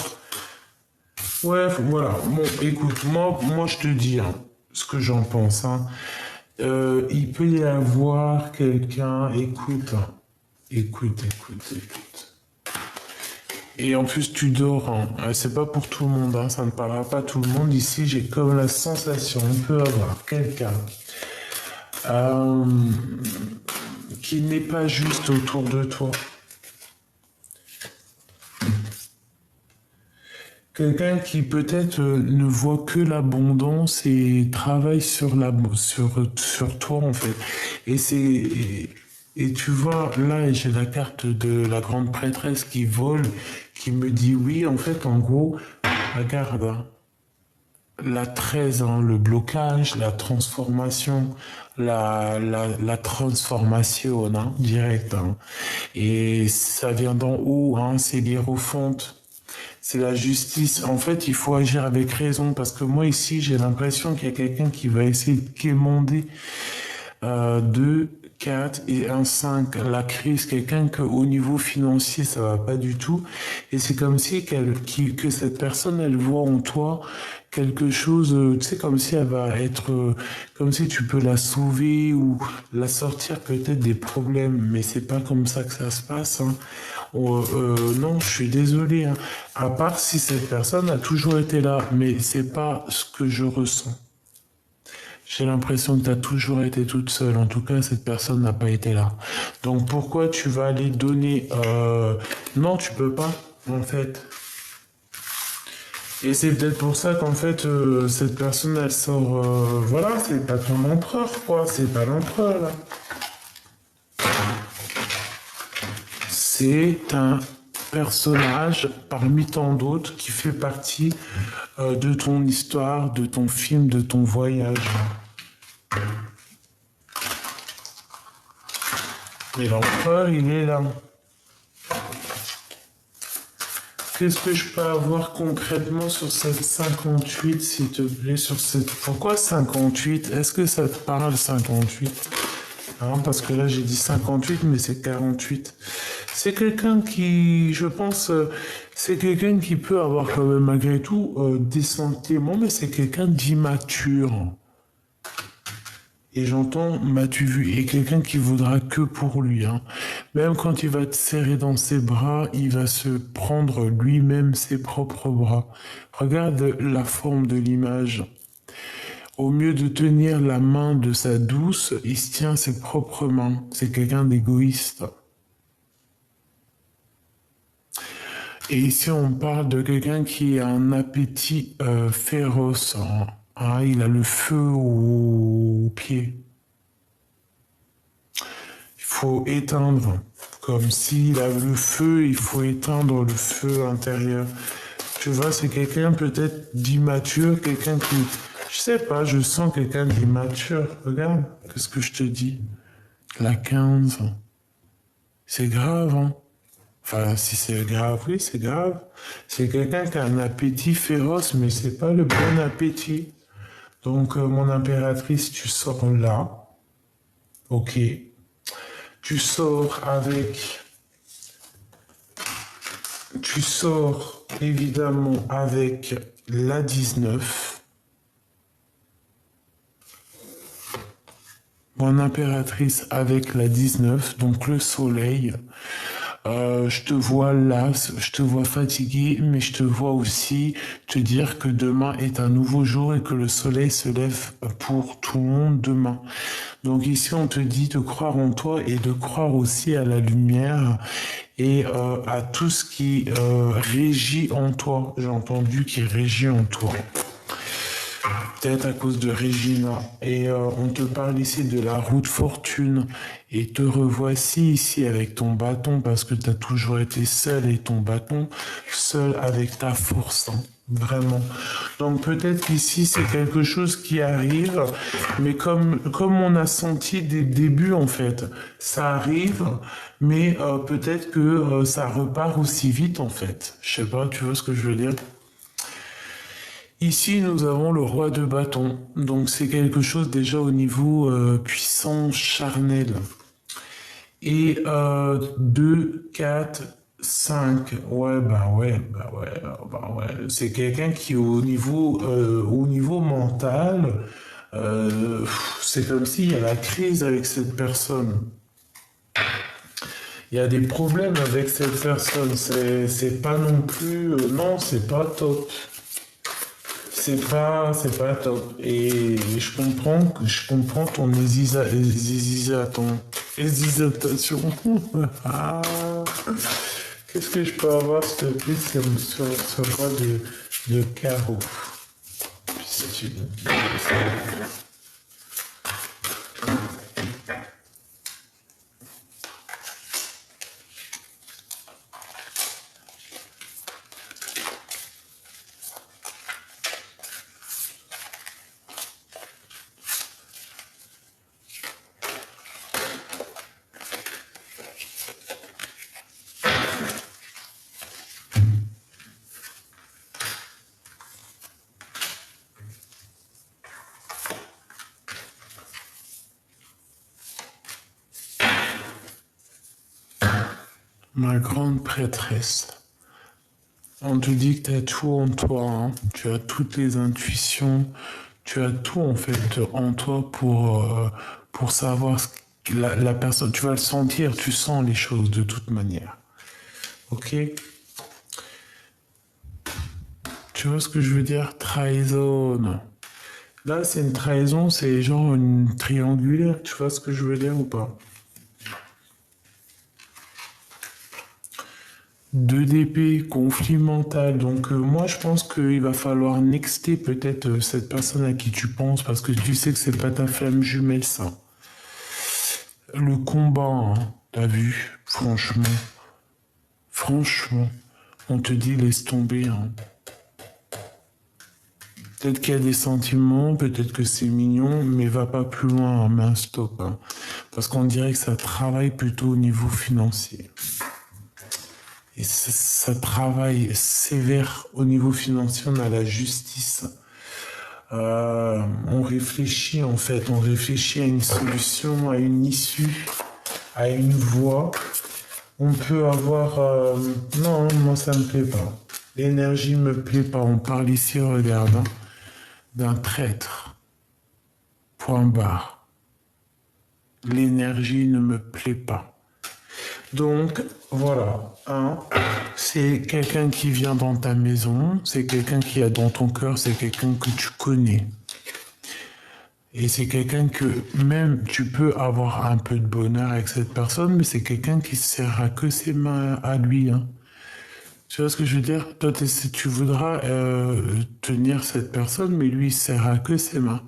Ouais, voilà. Bon, écoute, moi je te dis hein, ce que j'en pense. Hein. Il peut y avoir quelqu'un, écoute. Écoute. Et en plus, tu dors. Hein. C'est pas pour tout le monde. Hein. Ça ne parlera pas à tout le monde. Ici, j'ai comme la sensation, on peut avoir quelqu'un qui n'est pas juste autour de toi. Quelqu'un qui peut-être ne voit que l'abondance et travaille sur toi en fait. Et tu vois là j'ai la carte de la grande prêtresse qui vole, qui me dit oui en fait en gros regarde hein, la 13 hein, le blocage, la transformation, la transformation hein, direct hein. Et ça vient d'en haut hein, c'est l'hiérophante. C'est la justice. En fait, il faut agir avec raison parce que moi ici, j'ai l'impression qu'il y a quelqu'un qui va essayer de quémander 2, 4 et un 5. La crise, quelqu'un que au niveau financier, ça va pas du tout. Et c'est comme si que cette personne, elle voit en toi quelque chose, tu sais, comme si elle va être, comme si tu peux la sauver ou la sortir peut-être des problèmes. Mais c'est pas comme ça que ça se passe. Hein. Non, je suis désolé. Hein. À part si cette personne a toujours été là, mais c'est pas ce que je ressens. J'ai l'impression que tu as toujours été toute seule. En tout cas, cette personne n'a pas été là. Donc pourquoi tu vas aller donner... Non, tu peux pas, en fait. Et c'est peut-être pour ça qu'en fait, cette personne, elle sort... voilà, c'est pas ton empereur, quoi. C'est pas l'empereur, là. C'est un personnage parmi tant d'autres qui fait partie de ton histoire, de ton film, de ton voyage. Mais l'empereur, il est là. Qu'est-ce que je peux avoir concrètement sur cette 58, s'il te plaît, sur cette... Pourquoi 58? Est-ce que ça te parle, 58? Hein, parce que là, j'ai dit 58, mais c'est 48. C'est quelqu'un qui, je pense, c'est quelqu'un qui peut avoir quand même, malgré tout, des sentiments, mais c'est quelqu'un d'immature. Et j'entends, m'as-tu vu? Et quelqu'un qui voudra que pour lui. Hein. Même quand il va te serrer dans ses bras, il va se prendre lui-même ses propres bras. Regarde la forme de l'image. Au mieux de tenir la main de sa douce, il se tient ses propres mains. C'est quelqu'un d'égoïste. Et ici, on parle de quelqu'un qui a un appétit féroce. Hein. Ah, il a le feu au pied. Il faut éteindre. Comme s'il a le feu, il faut éteindre le feu intérieur. Tu vois, c'est quelqu'un peut-être d'immature, quelqu'un qui... Je sais pas, je sens quelqu'un d'immature. Regarde, qu'est-ce que je te dis? La 15. C'est grave, hein? Enfin, si c'est grave, oui, c'est grave. C'est quelqu'un qui a un appétit féroce, mais c'est pas le bon appétit. Donc, mon impératrice, tu sors là. Ok. Tu sors avec... Tu sors, évidemment, avec la 19. Bonne impératrice avec la 19, donc le soleil. Je te vois las, je te vois fatigué, mais je te vois aussi te dire que demain est un nouveau jour et que le soleil se lève pour tout le monde demain. Donc ici, on te dit de croire en toi et de croire aussi à la lumière et à tout ce qui régit en toi. J'ai entendu qui régit en toi. Peut-être à cause de Regina. Et on te parle ici de la roue de fortune. Et te revoici ici avec ton bâton parce que tu as toujours été seul et ton bâton, seul avec ta force. Hein. Vraiment. Donc peut-être qu'ici c'est quelque chose qui arrive, mais comme on a senti dès le début en fait, ça arrive, mais peut-être que ça repart aussi vite en fait. Je sais pas, tu vois ce que je veux dire? Ici, nous avons le roi de bâton. Donc, c'est quelque chose déjà au niveau puissant charnel. Et 2, 4, 5. Ouais, bah ouais, bah ouais, bah ouais. C'est quelqu'un qui, au niveau mental, c'est comme s'il y a la crise avec cette personne. Il y a des problèmes avec cette personne. C'est pas non plus. Non, c'est pas top. C'est pas top. Et je comprends ton hésitation. Ah, qu'est-ce que je peux avoir, s'il te plaît, sur ce roi de carreau? Si tu veux. Ma grande prêtresse. On te dit que tu as tout en toi, hein. Tu as toutes les intuitions, tu as tout en fait en toi pour savoir la personne. Tu vas le sentir, tu sens les choses de toute manière. Ok? Tu vois ce que je veux dire? Trahison. Là, c'est une trahison, c'est genre une triangulaire. Tu vois ce que je veux dire ou pas? 2 d'épée, conflit mental. Donc moi je pense qu'il va falloir nexter peut-être cette personne à qui tu penses parce que tu sais que c'est pas ta flamme jumelle ça. Le combat, hein, t'as vu, franchement, on te dit laisse tomber. Hein. Peut-être qu'il y a des sentiments, peut-être que c'est mignon, mais va pas plus loin, hein, mets un stop. Hein. Parce qu'on dirait que ça travaille plutôt au niveau financier. Et ça travaille sévère au niveau financier, on a la justice. On réfléchit en fait, on réfléchit à une solution, à une issue, à une voie. On peut avoir... Non, moi ça me plaît pas. L'énergie me plaît pas. On parle ici, regarde, hein, d'un traître. Point barre. L'énergie ne me plaît pas. Donc, voilà. Hein, c'est quelqu'un qui vient dans ta maison, c'est quelqu'un qui est dans ton cœur, c'est quelqu'un que tu connais. Et c'est quelqu'un que même tu peux avoir un peu de bonheur avec cette personne, mais c'est quelqu'un qui sert à que ses mains à lui. Hein. Tu vois ce que je veux dire? Toi, tu voudras tenir cette personne, mais lui, il sert à que ses mains.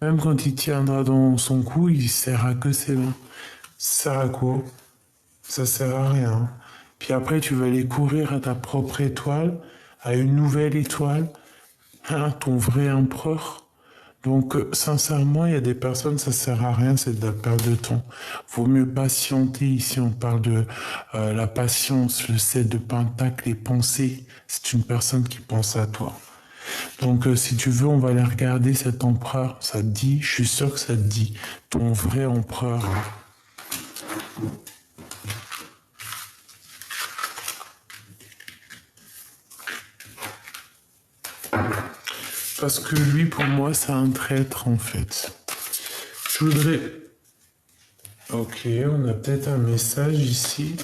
Même quand il tiendra dans son cou, il sert à que ses mains. Ça sert à quoi? Ça sert à rien. Puis après, tu vas aller courir à ta propre étoile, à une nouvelle étoile, hein, ton vrai empereur. Donc, sincèrement, il y a des personnes, ça sert à rien, c'est de la perte de temps. Vaut mieux patienter. Ici, on parle de la patience, le 7 de pentacle, les pensées. C'est une personne qui pense à toi. Donc, si tu veux, on va aller regarder cet empereur. Ça te dit, je suis sûr que ça te dit, ton vrai empereur. Parce que lui, pour moi, c'est un traître, en fait. Je voudrais Ok, on a peut-être un message ici.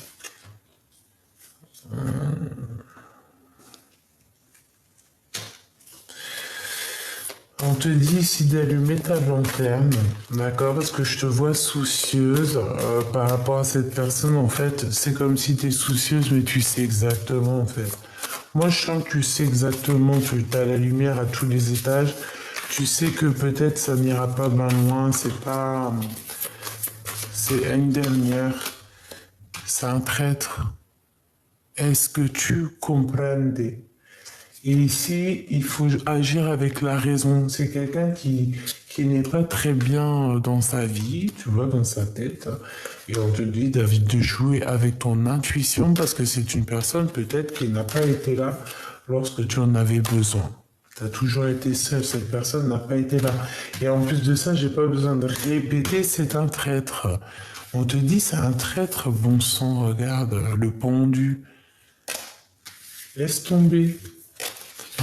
On te dit ici d'allumer ta lanterne, d'accord? Parce que je te vois soucieuse par rapport à cette personne. En fait, c'est comme si tu es soucieuse, mais tu sais exactement, en fait. Moi, je sens que tu sais exactement, tu as la lumière à tous les étages. Tu sais que peut-être ça n'ira pas bien loin, c'est pas... C'est une dernière. C'est un traître. Est-ce que tu comprends? Et ici, il faut agir avec la raison. C'est quelqu'un qui n'est pas très bien dans sa vie, tu vois, dans sa tête. Et on te dit, David, de jouer avec ton intuition parce que c'est une personne peut-être qui n'a pas été là lorsque tu en avais besoin. Tu as toujours été seul, cette personne n'a pas été là. Et en plus de ça, j'ai pas besoin de répéter, c'est un traître. On te dit, c'est un traître, bon sang, regarde, le pendu. Laisse tomber.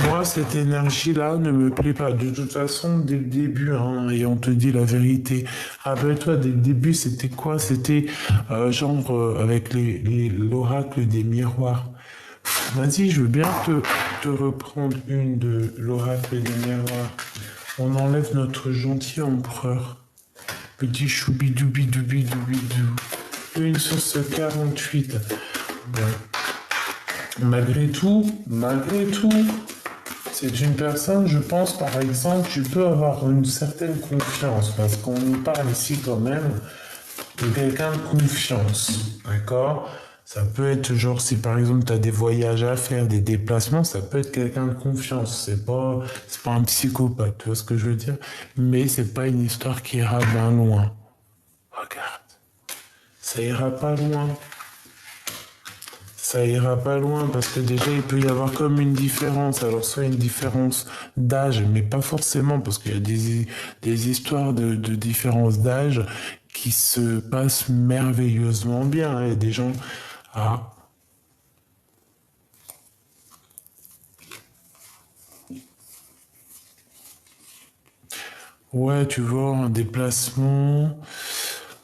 Moi, cette énergie-là ne me plaît pas. De toute façon, dès le début, hein, et on te dit la vérité. Rappelle-toi, dès le début, c'était quoi? C'était avec l'oracle des miroirs. Vas-y, je veux bien te reprendre une de l'oracle des miroirs. On enlève notre gentil empereur. Petit choubidoubidoubidoubidou. Une sur ce 48. Bon. Malgré tout, c'est une personne, je pense, par exemple, tu peux avoir une certaine confiance, parce qu'on nous parle ici quand même de quelqu'un de confiance, d'accord? Ça peut être genre, si par exemple tu as des voyages à faire, des déplacements, ça peut être quelqu'un de confiance, c'est pas un psychopathe, tu vois ce que je veux dire? Mais c'est pas une histoire qui ira bien loin. Regarde, ça ira pas loin. Ça ira pas loin parce que déjà il peut y avoir comme une différence. Alors soit une différence d'âge, mais pas forcément parce qu'il y a des histoires de différence d'âge qui se passent merveilleusement bien. Il y a des gens... Ah, ouais, tu vois, un déplacement.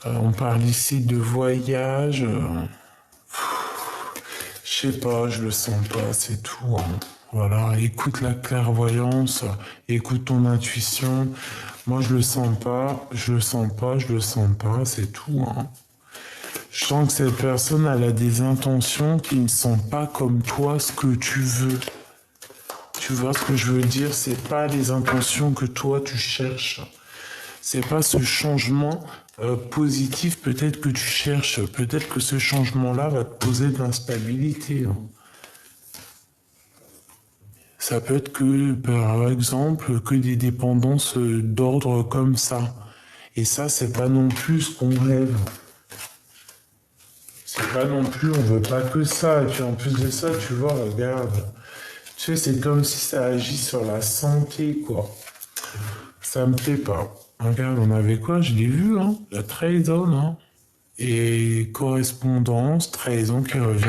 On parle ici de voyage. Je sais pas, je le sens pas, c'est tout, hein. Voilà, écoute la clairvoyance, écoute ton intuition. Moi, je le sens pas, je le sens pas, je le sens pas, c'est tout, hein. Je sens que cette personne, elle a des intentions qui ne sont pas comme toi ce que tu veux. Tu vois ce que je veux dire? C'est pas les intentions que toi tu cherches. C'est pas ce changement positif peut-être que tu cherches. Peut-être que ce changement-là va te poser de l'instabilité, hein. Ça peut être que, par exemple, que des dépendances d'ordre comme ça. Et ça, c'est pas non plus ce qu'on rêve. C'est pas non plus, on veut pas que ça. Et puis en plus de ça, tu vois, regarde. Tu sais, c'est comme si ça agit sur la santé, quoi. Ça me plaît pas. Regarde, on avait quoi? Je l'ai vu, hein. La trahison, hein. Et correspondance, trahison qui revient.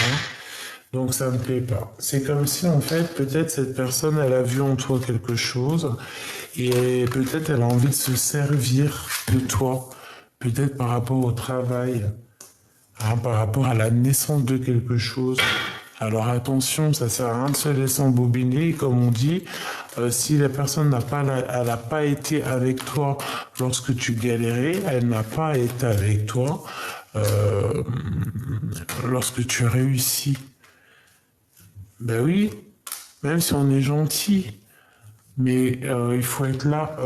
Donc ça me plaît pas. C'est comme si en fait peut-être cette personne elle a vu en toi quelque chose et peut-être elle a envie de se servir de toi, peut-être par rapport au travail, hein, par rapport à la naissance de quelque chose. Alors attention, ça sert à rien de se laisser embobiner, comme on dit. Si la personne elle n'a pas été avec toi lorsque tu galérais, elle n'a pas été avec toi lorsque tu réussis. Ben oui, même si on est gentil, mais il faut être là,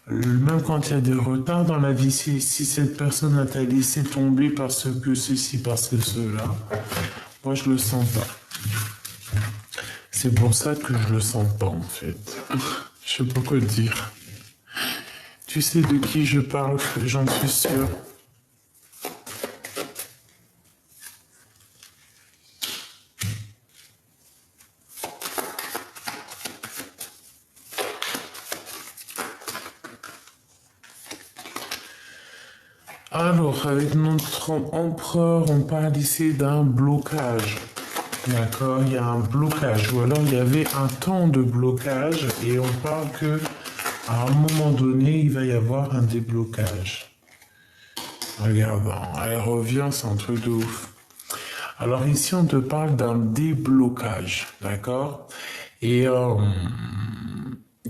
même quand il y a des retards dans la vie, si cette personne t'a laissé tomber parce que ceci, parce que cela, moi je le sens pas. C'est pour ça que je le sens pas en fait. Je sais pas quoi dire. Tu sais de qui je parle, j'en suis sûr. Alors, avec notre empereur, on parle ici d'un blocage. D'accord, il y a un blocage. Ou alors il y avait un temps de blocage et on parle que à un moment donné, il va y avoir un déblocage. Regarde, elle revient, c'est un truc de ouf. Alors ici, on te parle d'un déblocage, d'accord? Et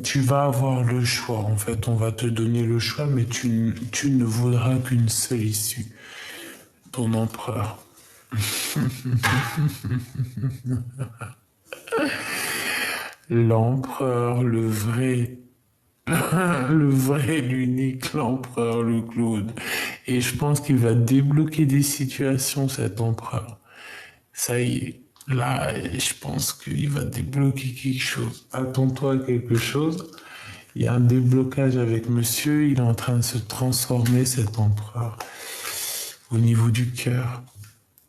tu vas avoir le choix. En fait, on va te donner le choix, mais tu ne voudras qu'une seule issue. Ton empereur. L'empereur, le vrai. Le vrai, l'unique, l'empereur, le Claude. Et je pense qu'il va débloquer des situations, cet empereur. Ça y est. Là, je pense qu'il va débloquer quelque chose. Attends-toi à quelque chose. Il y a un déblocage avec monsieur. Il est en train de se transformer, cet empereur, au niveau du cœur.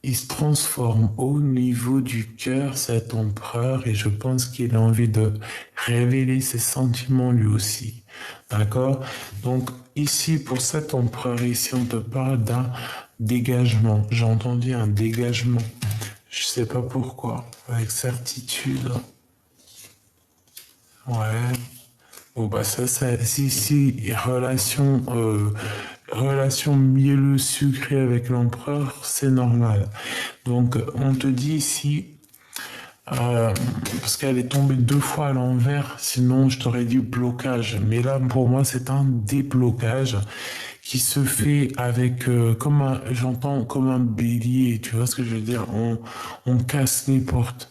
Il se transforme au niveau du cœur, cet empereur, et je pense qu'il a envie de révéler ses sentiments lui aussi. D'accord? Donc, ici, pour cet empereur, ici, on te parle d'un dégagement. J'ai entendu un dégagement. Je sais pas pourquoi. Avec certitude. Ouais. Bon, bah, si, relation mielleux sucré avec l'empereur, c'est normal. Donc, on te dit ici, parce qu'elle est tombée 2 fois à l'envers, sinon je t'aurais dit blocage. Mais là, pour moi, c'est un déblocage qui se fait avec, j'entends comme un bélier, tu vois ce que je veux dire? On casse les portes.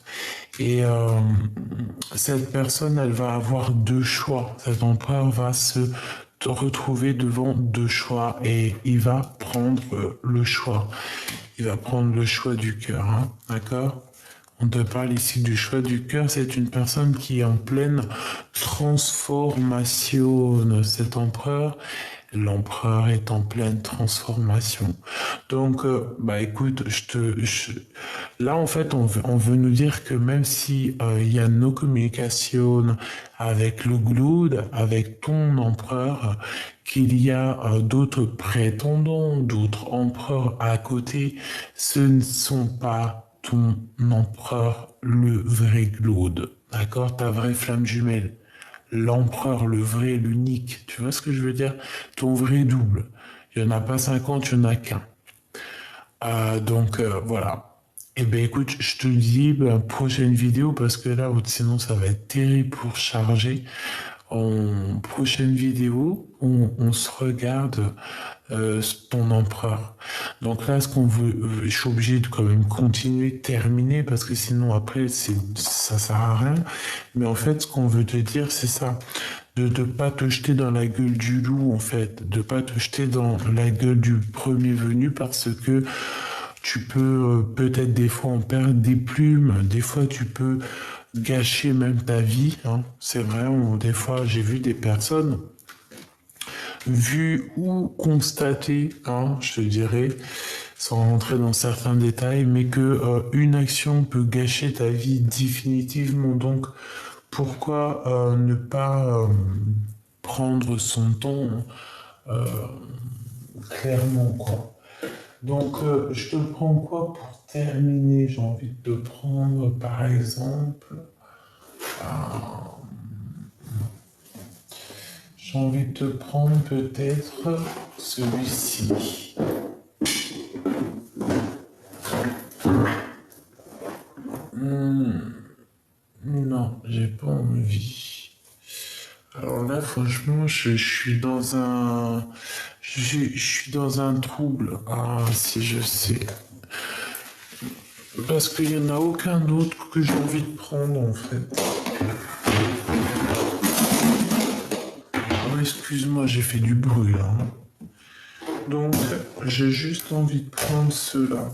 Et cette personne, elle va avoir 2 choix. Cet empereur va se retrouver devant 2 choix et il va prendre le choix. Il va prendre le choix du cœur, hein, d'accord? On te parle ici du choix du cœur. C'est une personne qui est en pleine transformation. Cet empereur, l'empereur est en pleine transformation. Donc, bah écoute, là en fait, on veut nous dire que même si il y a nos communications avec le Glood, avec ton empereur, qu'il y a d'autres prétendants, d'autres empereurs à côté, ce ne sont pas ton empereur, le vrai Claude. D'accord? Ta vraie flamme jumelle. L'empereur, le vrai, l'unique. Tu vois ce que je veux dire? Ton vrai double. Il n'y en a pas 50, il n'y en a qu'un. Donc, voilà. Eh ben écoute, je te dis prochaine vidéo parce que là, sinon ça va être terrible pour charger. En prochaine vidéo, on se regarde ton empereur. Donc là, ce qu'on veut, je suis obligé de quand même continuer, terminer, parce que sinon après, ça sert à rien. Mais en fait, ce qu'on veut te dire, c'est ça. De ne pas te jeter dans la gueule du loup, en fait. De pas te jeter dans la gueule du premier venu, parce que tu peux peut-être des fois en perdre des plumes, des fois tu peux gâcher même ta vie, hein. C'est vrai, des fois j'ai vu des personnes, vu ou constater, hein, je te dirais, sans rentrer dans certains détails, mais que une action peut gâcher ta vie définitivement. Donc pourquoi ne pas prendre son temps clairement, quoi. Donc, je te prends quoi pour terminer? J'ai envie de te prendre, par exemple, j'ai envie de te prendre peut-être celui-ci. Non, j'ai pas envie. Alors là, franchement, je suis dans je suis dans un trouble. Ah, si je sais. Parce qu'il n'y en a aucun autre que j'ai envie de prendre, en fait. Oh, excuse-moi, j'ai fait du bruit, là, hein. Donc, j'ai juste envie de prendre ceux-là.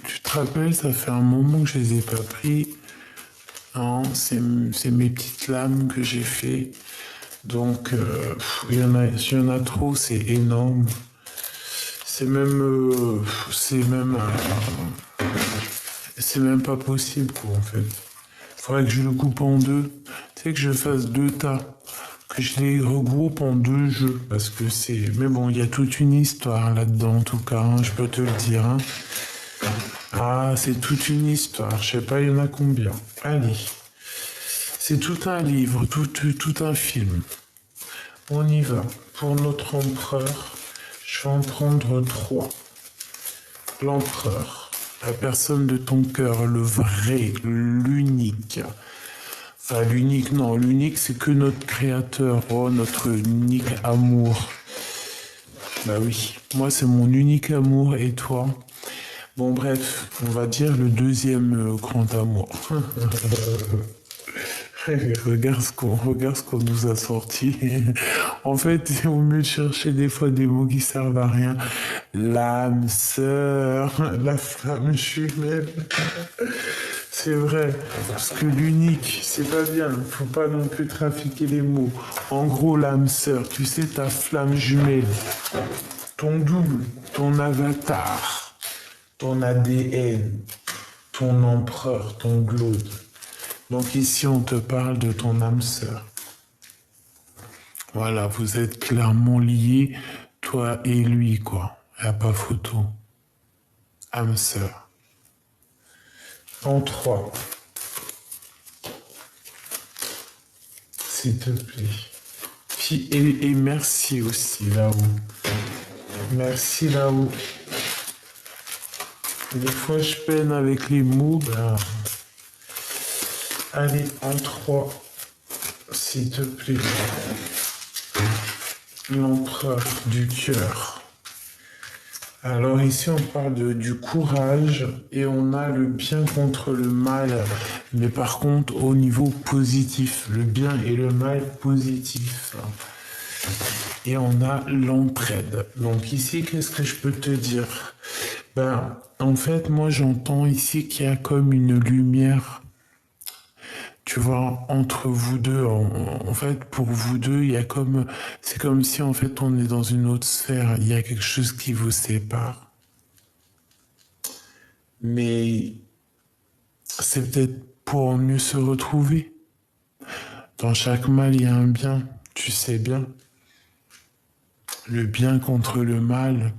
Tu te rappelles, ça fait un moment que je les ai pas pris. Non, c'est mes petites lames que j'ai fait. Donc, il y en a trop, c'est énorme. C'est même pas possible, quoi, en fait. Faudrait que je le coupe en deux. Tu sais, que je fasse 2 tas. Que je les regroupe en deux jeux, parce que c'est... Mais bon, il y a toute une histoire là-dedans, en tout cas, hein, je peux te le dire. Hein. Ah, c'est toute une histoire, je sais pas, il y en a combien. Allez, c'est tout un livre, tout un film. On y va. Pour notre empereur, je vais en prendre 3. L'empereur, la personne de ton cœur, le vrai, l'unique. Enfin, l'unique, non, l'unique, c'est que notre créateur, oh, notre unique amour. Bah oui, moi, c'est mon unique amour, et toi? Bon, bref, on va dire le deuxième grand amour. Regarde ce qu'on nous a sorti. En fait, c'est au mieux de chercher des fois des mots qui servent à rien. L'âme sœur, la flamme jumelle. C'est vrai, parce que l'unique, c'est pas bien. Faut pas non plus trafiquer les mots. En gros, l'âme sœur, tu sais, ta flamme jumelle, ton double, ton avatar, ton ADN, ton empereur, ton glaude. Donc ici, on te parle de ton âme sœur. Voilà, vous êtes clairement liés, toi et lui, quoi. Y a pas photo. Âme sœur. En 3. S'il te plaît. Puis, et merci aussi, là-haut. Merci, là-haut. Des fois, je peine avec les mots, ben... Allez, en 3, s'il te plaît. L'empereur du cœur. Alors ici, on parle du courage et on a le bien contre le mal. Mais par contre, au niveau positif, le bien et le mal positif. Et on a l'entraide. Donc ici, qu'est-ce que je peux te dire? Ben, en fait, moi, j'entends ici qu'il y a comme une lumière. Tu vois, entre vous deux, en fait, pour vous deux, il y a comme, c'est comme si en fait on est dans une autre sphère, il y a quelque chose qui vous sépare. Mais c'est peut-être pour mieux se retrouver. Dans chaque mal, il y a un bien, tu sais bien. Le bien contre le mal.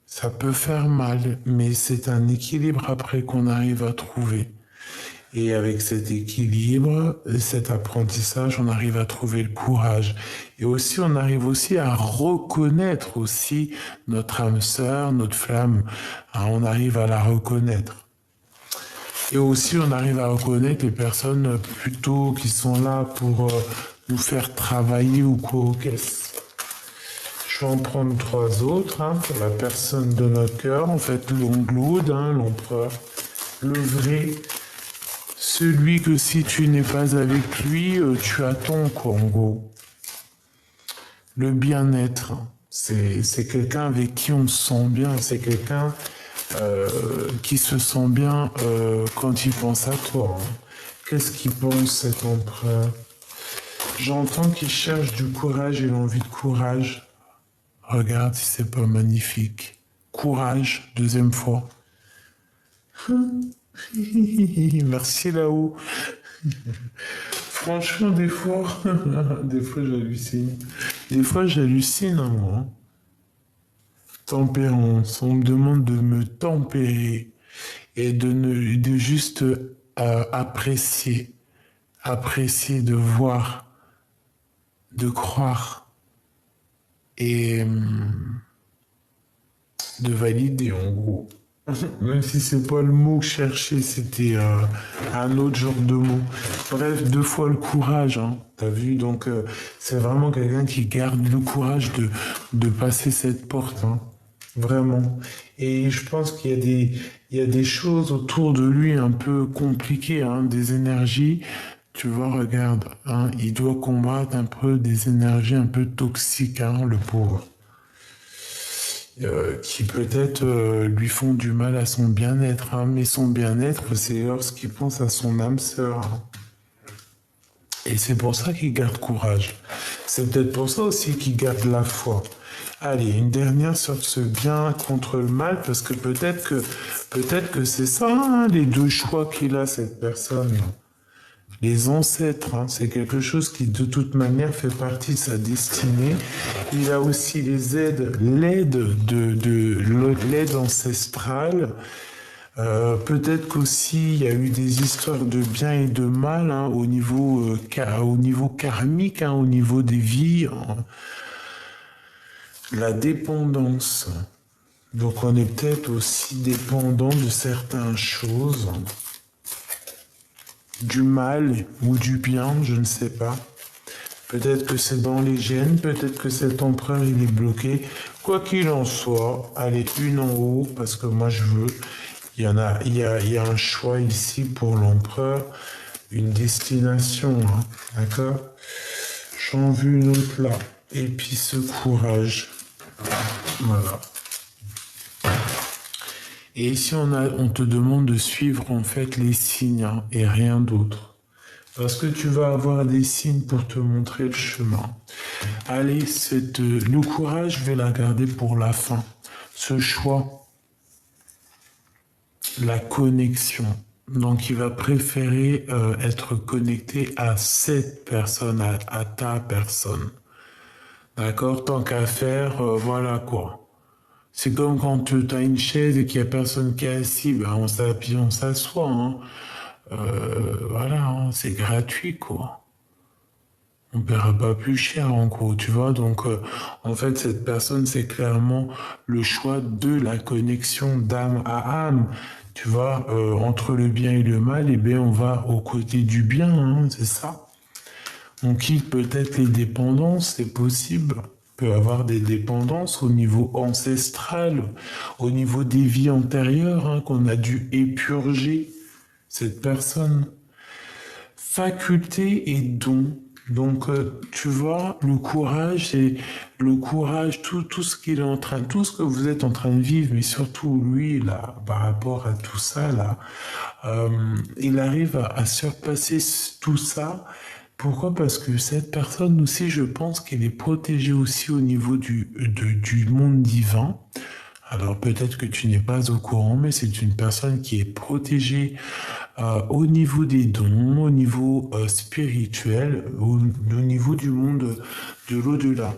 Ça peut faire mal, mais c'est un équilibre après qu'on arrive à trouver. Et avec cet équilibre, cet apprentissage, on arrive à trouver le courage. Et aussi, on arrive aussi à reconnaître aussi notre âme sœur, notre flamme. Hein, on arrive à la reconnaître. Et aussi, on arrive à reconnaître les personnes plutôt qui sont là pour nous faire travailler ou quoi. Je vais en prendre 3 autres, hein, pour la personne de notre cœur, en fait, l'onglode, hein, l'empereur, le vrai, celui que si tu n'es pas avec lui, tu attends, quoi, en gros. Le bien-être, c'est quelqu'un avec qui on se sent bien, c'est quelqu'un qui se sent bien quand il pense à toi. Hein. Qu'est-ce qu'il pense, cet empereur? J'entends qu'il cherche du courage et l'envie de courage. Regarde si c'est pas magnifique. Courage, 2e fois. Merci là-haut. Franchement, des fois j'hallucine. Des fois j'hallucine, hein, moi. Tempérance. On me demande de me tempérer et de juste apprécier, de voir, de croire. Et de valider en gros. Même si c'est pas le mot que je cherchais, c'était un autre genre de mot. Bref, 2 fois le courage, hein, t'as vu, donc c'est vraiment quelqu'un qui garde le courage de passer cette porte, hein, vraiment. Et je pense qu'il y a des choses autour de lui un peu compliquées, hein, des énergies. Tu vois, regarde, hein, il doit combattre un peu des énergies un peu toxiques, hein, le pauvre. Qui peut-être lui font du mal à son bien-être, hein, mais son bien-être, c'est lorsqu'il pense à son âme sœur. Hein. Et c'est pour ça qu'il garde courage. C'est peut-être pour ça aussi qu'il garde la foi. Allez, une dernière sur ce bien contre le mal, parce que peut-être que c'est ça, hein, les 2 choix qu'il a, cette personne. Les ancêtres, hein, c'est quelque chose qui de toute manière fait partie de sa destinée. Il a aussi les aides, l'aide ancestrale. Peut-être qu'aussi il y a eu des histoires de bien et de mal hein, au niveau karmique, hein, au niveau des vies, hein. La dépendance. Donc on est peut-être aussi dépendant de certaines choses, du mal ou du bien, je ne sais pas. Peut-être que c'est dans les gènes, peut-être que cet empereur il est bloqué. Quoi qu'il en soit, allez, une en haut, parce que moi je veux. Il y a un choix ici pour l'empereur, une destination, hein, d'accord? J'en veux une autre là. Et puis ce courage. Voilà. Et ici, on te demande de suivre en fait les signes hein, et rien d'autre. Parce que tu vas avoir des signes pour te montrer le chemin. Allez, le courage, je vais la garder pour la fin. Ce choix, la connexion. Donc, il va préférer être connecté à cette personne, à ta personne. D'accord? Tant qu'à faire, voilà quoi. C'est comme quand tu as une chaise et qu'il n'y a personne qui est assis, ben on s'appuie, on s'assoit. Hein. Voilà, hein, c'est gratuit quoi. On ne paiera pas plus cher en gros, tu vois. Donc en fait, cette personne, c'est clairement le choix de la connexion d'âme à âme. Tu vois, entre le bien et le mal, eh bien, on va au côté du bien, hein, c'est ça. On quitte peut-être les dépendances, c'est possible. On peut avoir des dépendances au niveau ancestral, au niveau des vies antérieures hein, qu'on a dû épurger cette personne. Faculté et don. Donc, tu vois, le courage, c'est le courage, tout ce qu'il est en train, tout ce que vous êtes en train de vivre, mais surtout lui, là, par rapport à tout ça, là, il arrive à surpasser tout ça. Pourquoi? Parce que cette personne aussi, je pense qu'elle est protégée aussi au niveau du monde divin. Alors peut-être que tu n'es pas au courant, mais c'est une personne qui est protégée au niveau des dons, au niveau spirituel, au niveau du monde de l'au-delà.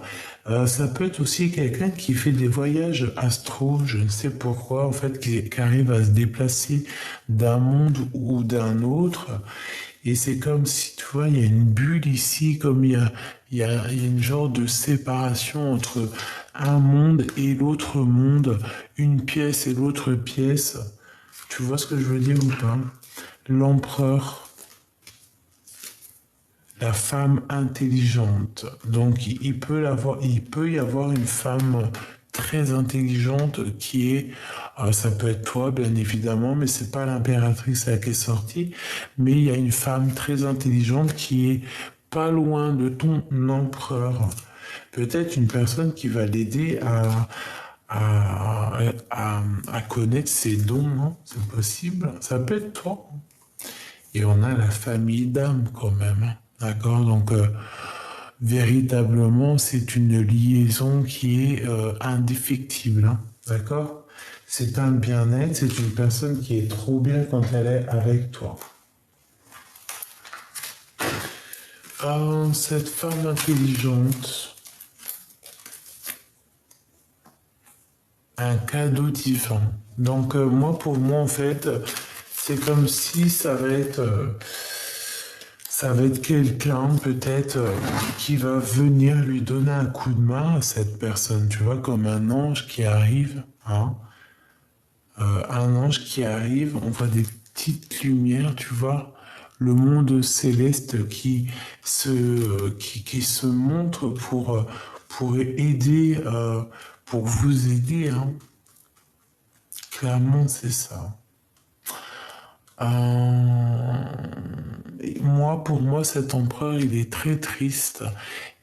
Ça peut être aussi quelqu'un qui fait des voyages astro, je ne sais pourquoi, en fait, qui arrive à se déplacer d'un monde ou d'un autre. Et c'est comme si, tu vois, il y a une bulle ici, comme il y a une genre de séparation entre un monde et l'autre monde, une pièce et l'autre pièce. Tu vois ce que je veux dire ou pas? L'empereur, la femme intelligente. Donc il peut y avoir une femme très intelligente qui est, ça peut être toi bien évidemment, mais c'est pas l'impératrice qui est sortie, mais il y a une femme très intelligente qui est pas loin de ton empereur. Peut-être une personne qui va l'aider à connaître ses dons, hein. C'est possible, ça peut être toi. Et on a la famille d'âme quand même, hein. D'accord? Donc, véritablement, c'est une liaison qui est indéfectible, hein. D'accord? C'est un bien-être, c'est une personne qui est trop bien quand elle est avec toi. Cette femme intelligente, un cadeau divin. Donc, pour moi, en fait, c'est comme si ça va être quelqu'un peut-être qui va venir lui donner un coup de main à cette personne, tu vois, comme un ange qui arrive, hein. Un ange qui arrive, on voit des petites lumières, tu vois, le monde céleste qui se montre pour aider, pour vous aider, hein. Clairement, c'est ça. Pour moi, cet empereur, il est très triste.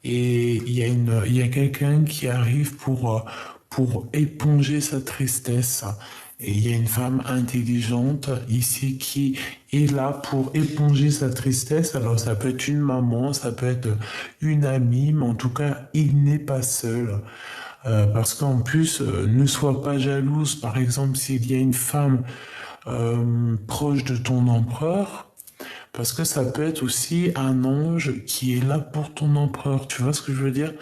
Et il y a quelqu'un qui arrive pour éponger sa tristesse. Et il y a une femme intelligente ici qui est là pour éponger sa tristesse. Alors ça peut être une maman, ça peut être une amie, mais en tout cas, il n'est pas seul. Parce qu'en plus, ne sois pas jalouse. Par exemple, s'il y a une femme proche de ton empereur, Parce que ça peut être aussi un ange qui est là pour ton empereur. Tu vois ce que je veux dire?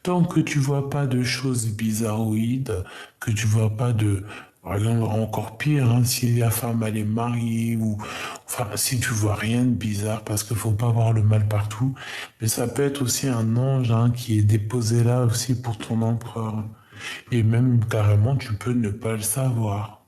Tant que tu vois pas de choses bizarroïdes, que tu vois pas de... Par exemple, encore pire, hein, si la femme elle est mariée ou enfin si tu vois rien de bizarre, parce qu'il faut pas voir le mal partout, mais ça peut être aussi un ange hein, qui est déposé là aussi pour ton empereur. Et même carrément tu peux ne pas le savoir.